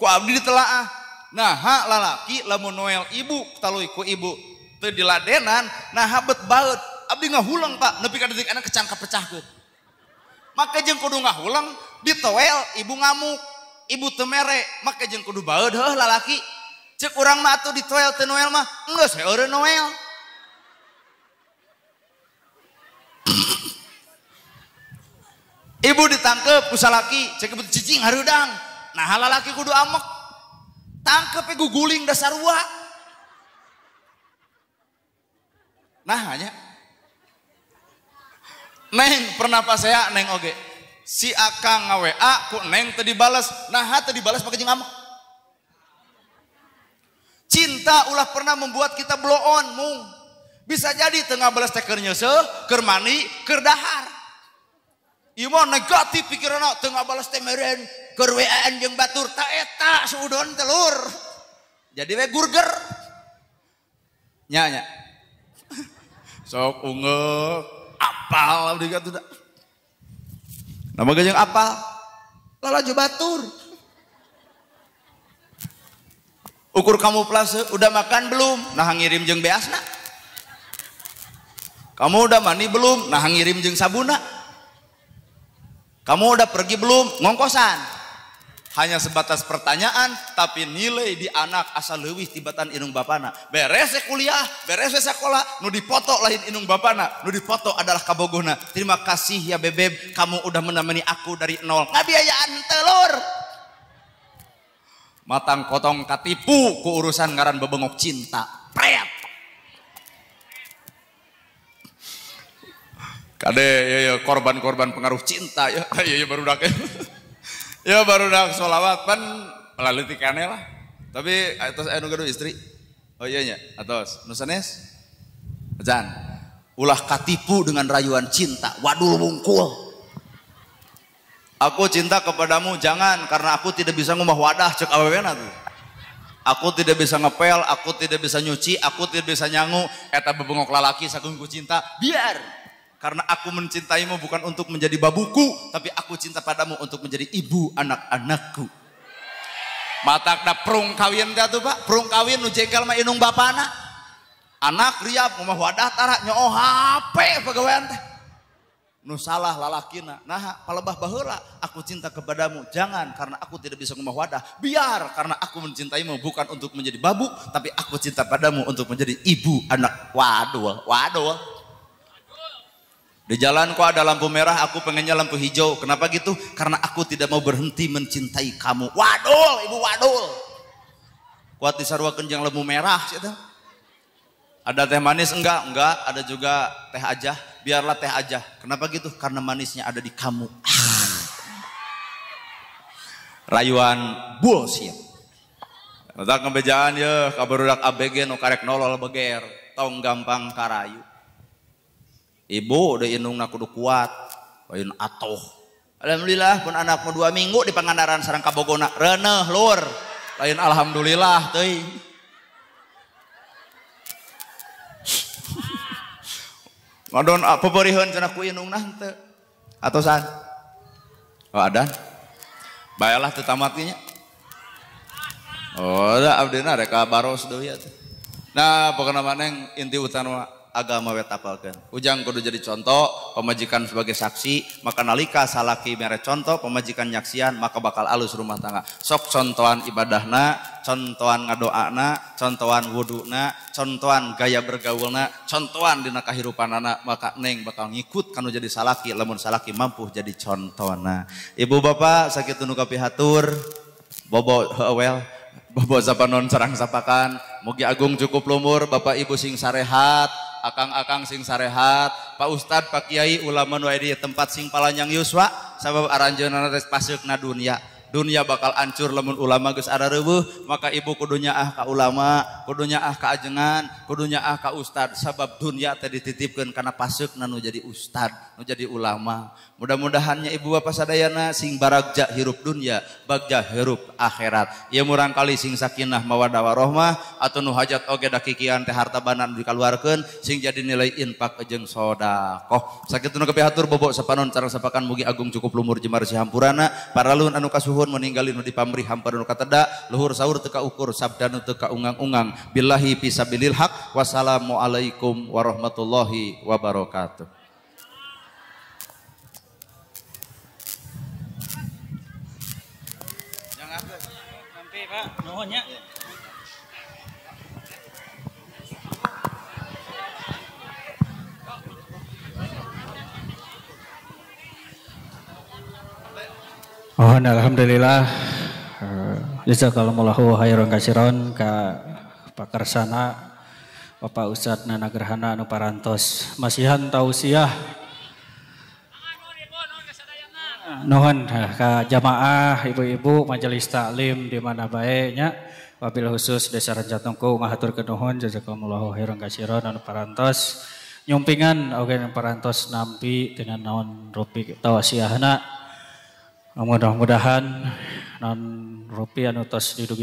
Ku abdi ditelaah. Nah, lalaki lamun noel ibu taluy ku ibu teu diladenan, nah bet baeud. Abdi ngahulang, Pak, nepi ka detik anak kecan kapecahkeun. Make jeung kudu ngahulang, ditoel ibu ngamuk, ibu teu mere, make jeung kudu baeud heuh lalaki. Ceuk urang mah atuh ditoel teu noel mah, geus eureun noel. Ibu ditangkep ku salaki, ceuk ibu cicing harudang. Nah, lalaki kudu amek. Tangkep guguling dasar wa. Nah hanya neng pernah pas saya neng oge si akang ngawa ku neng tadi balas, nah tadi balas pakai jeung amek. Cinta ulah pernah membuat kita blow on mung. Bisa jadi tengah balas teh keur nyeuseuh, keur mani, keur dahar. Ieu mah negatif pikiranna tengah balas teh meren keur wean jeung batur ta eta suudon telur. Jadi we gurger. Nya. Sok ungeuk apal abdi katuda. Nama jeung apal. Lalaju batur. Ukur kamuflase udah makan belum? Nah ngirim jeung beasna. Kamu udah mandi belum? Nah ngirim jeung sabuna. Kamu udah pergi belum? Ngongkosan. Hanya sebatas pertanyaan, tapi nilai di anak asal leuwih tibatan inung bapana. Beres kuliah, beres sekolah, nu dipoto lain inung bapana, nu dipoto adalah kabogona. Terima kasih ya bebeb, kamu udah menemani aku dari nol. Ngabiayaan telur. Matang kotong katipu ku urusan ngaran bebengok cinta. Pret. Kade ya korban-korban pengaruh cinta ya. Ya barudak. Ya barudak sholawat pan melalui tikane lah. Tapi atos anu gaduh istri. Oh iya nya, atos nu sanes. Ajan. Ulah katipu dengan rayuan cinta, wadul wungkul. Aku cinta kepadamu jangan karena aku tidak bisa ngumah wadah cek awewena tuh. Aku tidak bisa ngepel, aku tidak bisa nyuci, aku tidak bisa nyangu. Eta bebengok lalaki saking ku cinta, biar. Karena aku mencintaimu bukan untuk menjadi babuku, tapi aku cinta padamu untuk menjadi ibu anak-anakku. Matakna prung kawin teh tuh Pak, prung kawin nu jengkel mah inung bapana. Anak riap ngomah wadah tara nyoo HP pagawean teh. Nu salah lalakina. Nah, palebah baheula, aku cinta kepadamu jangan karena aku tidak bisa ngomah wadah. Biar karena aku mencintaimu bukan untuk menjadi babu, tapi aku cinta padamu untuk menjadi ibu anak. Waduh. Di jalanku ada lampu merah, aku pengennya lampu hijau. Kenapa gitu? Karena aku tidak mau berhenti mencintai kamu. Wadul, ibu wadul. Kuat disarwakeun jeung lampu merah. Ada teh manis enggak? Enggak. Ada juga teh aja. Biarlah teh aja. Kenapa gitu? Karena manisnya ada di kamu. Rayuan bullshit. Tak ngebejaan ya kabarudak ABG nu karek nolol beger. Tong gampang karayu. Ibu udah indungna kudu kuat. Lain atoh. Alhamdulillah pun anakmu 2 minggu di Pangandaran sareng kabogona reuneuh lur. Lain alhamdulillah teuing. Ngadon apa beriheun cenah ku indungna henteu. Atosan. Oh ada. Bayalah teu tamatnya. Oh da abdina rek baros deui atuh. Nah pokona maneh inti utama agama we tapalkeun. Ujang kudu jadi contoh, pemajikan sebagai saksi, maka nalika salaki mere contoh, pemajikan nyaksian, maka bakal alus rumah tangga. Sok contohan ibadahna, contohan ngadoana, contohan wuduna, contohan gaya bergaulna, contohan dina kahirupanana, maka neng bakal ngikut kanu jadi salaki, lamun salaki mampu jadi contohna. Ibu bapak sakitu nu kapihatur, bobo heuwel, bobo sapanon sareng sapakan, mugi agung cukup lumur, bapak ibu sing sarehat, akang-akang sing sarehat, Pak Ustad, Pak Kiai, ulama nu aya di tempat sing palanyang yuswa, sabab aranjeunna tes paseukna dunia. Dunia bakal hancur lamun ulama geus ada reueuh, maka ibu kudunya ka ulama, kudunya ka ajengan, kudunya ka ustad, sabab dunia teh dititipkeun kana paseukna nu jadi ustad, nu jadi ulama. Mudah-mudahannya ibu bapak sadayana sing baragja hirup dunia, bagja hirup akhirat. Ieu murang kali sing sakinah mawaddah warahmah, atuh nu hajat oge da kikian teh harta bana nu dikaluarkeun sing jadi nilai infak jeung sedekah. Sakitu nu kapihatur bobok sapanon sareng sapakan mugi agung cukup lumur jemar si hampurana, paralun anu kasuhun meninggalin nu dipamri hampar nu kateda, luhur sahur teu kaukur, sabda nu teu kaungang-ungang. Billahi fisabilil haq. Wassalamualaikum warahmatullahi wabarakatuh.
Sampai Pak, nuhun nya. Alhamdulillah. Jazakallahu khairan katsiran ka pakarsana Bapak Ustadz Nana Gerhana anu parantos masihan tausiah nuhun ka jamaah ibu-ibu majelis taklim di mana bae nya wabil khusus Desa Rancatungku ngahaturkeun nuhun jazakallahu khairan katsiran anu parantos nyumpingan oge anu parantos nampi dengan naon rupi tausiahna. Mudah-mudahan non rupiah anu tos didugi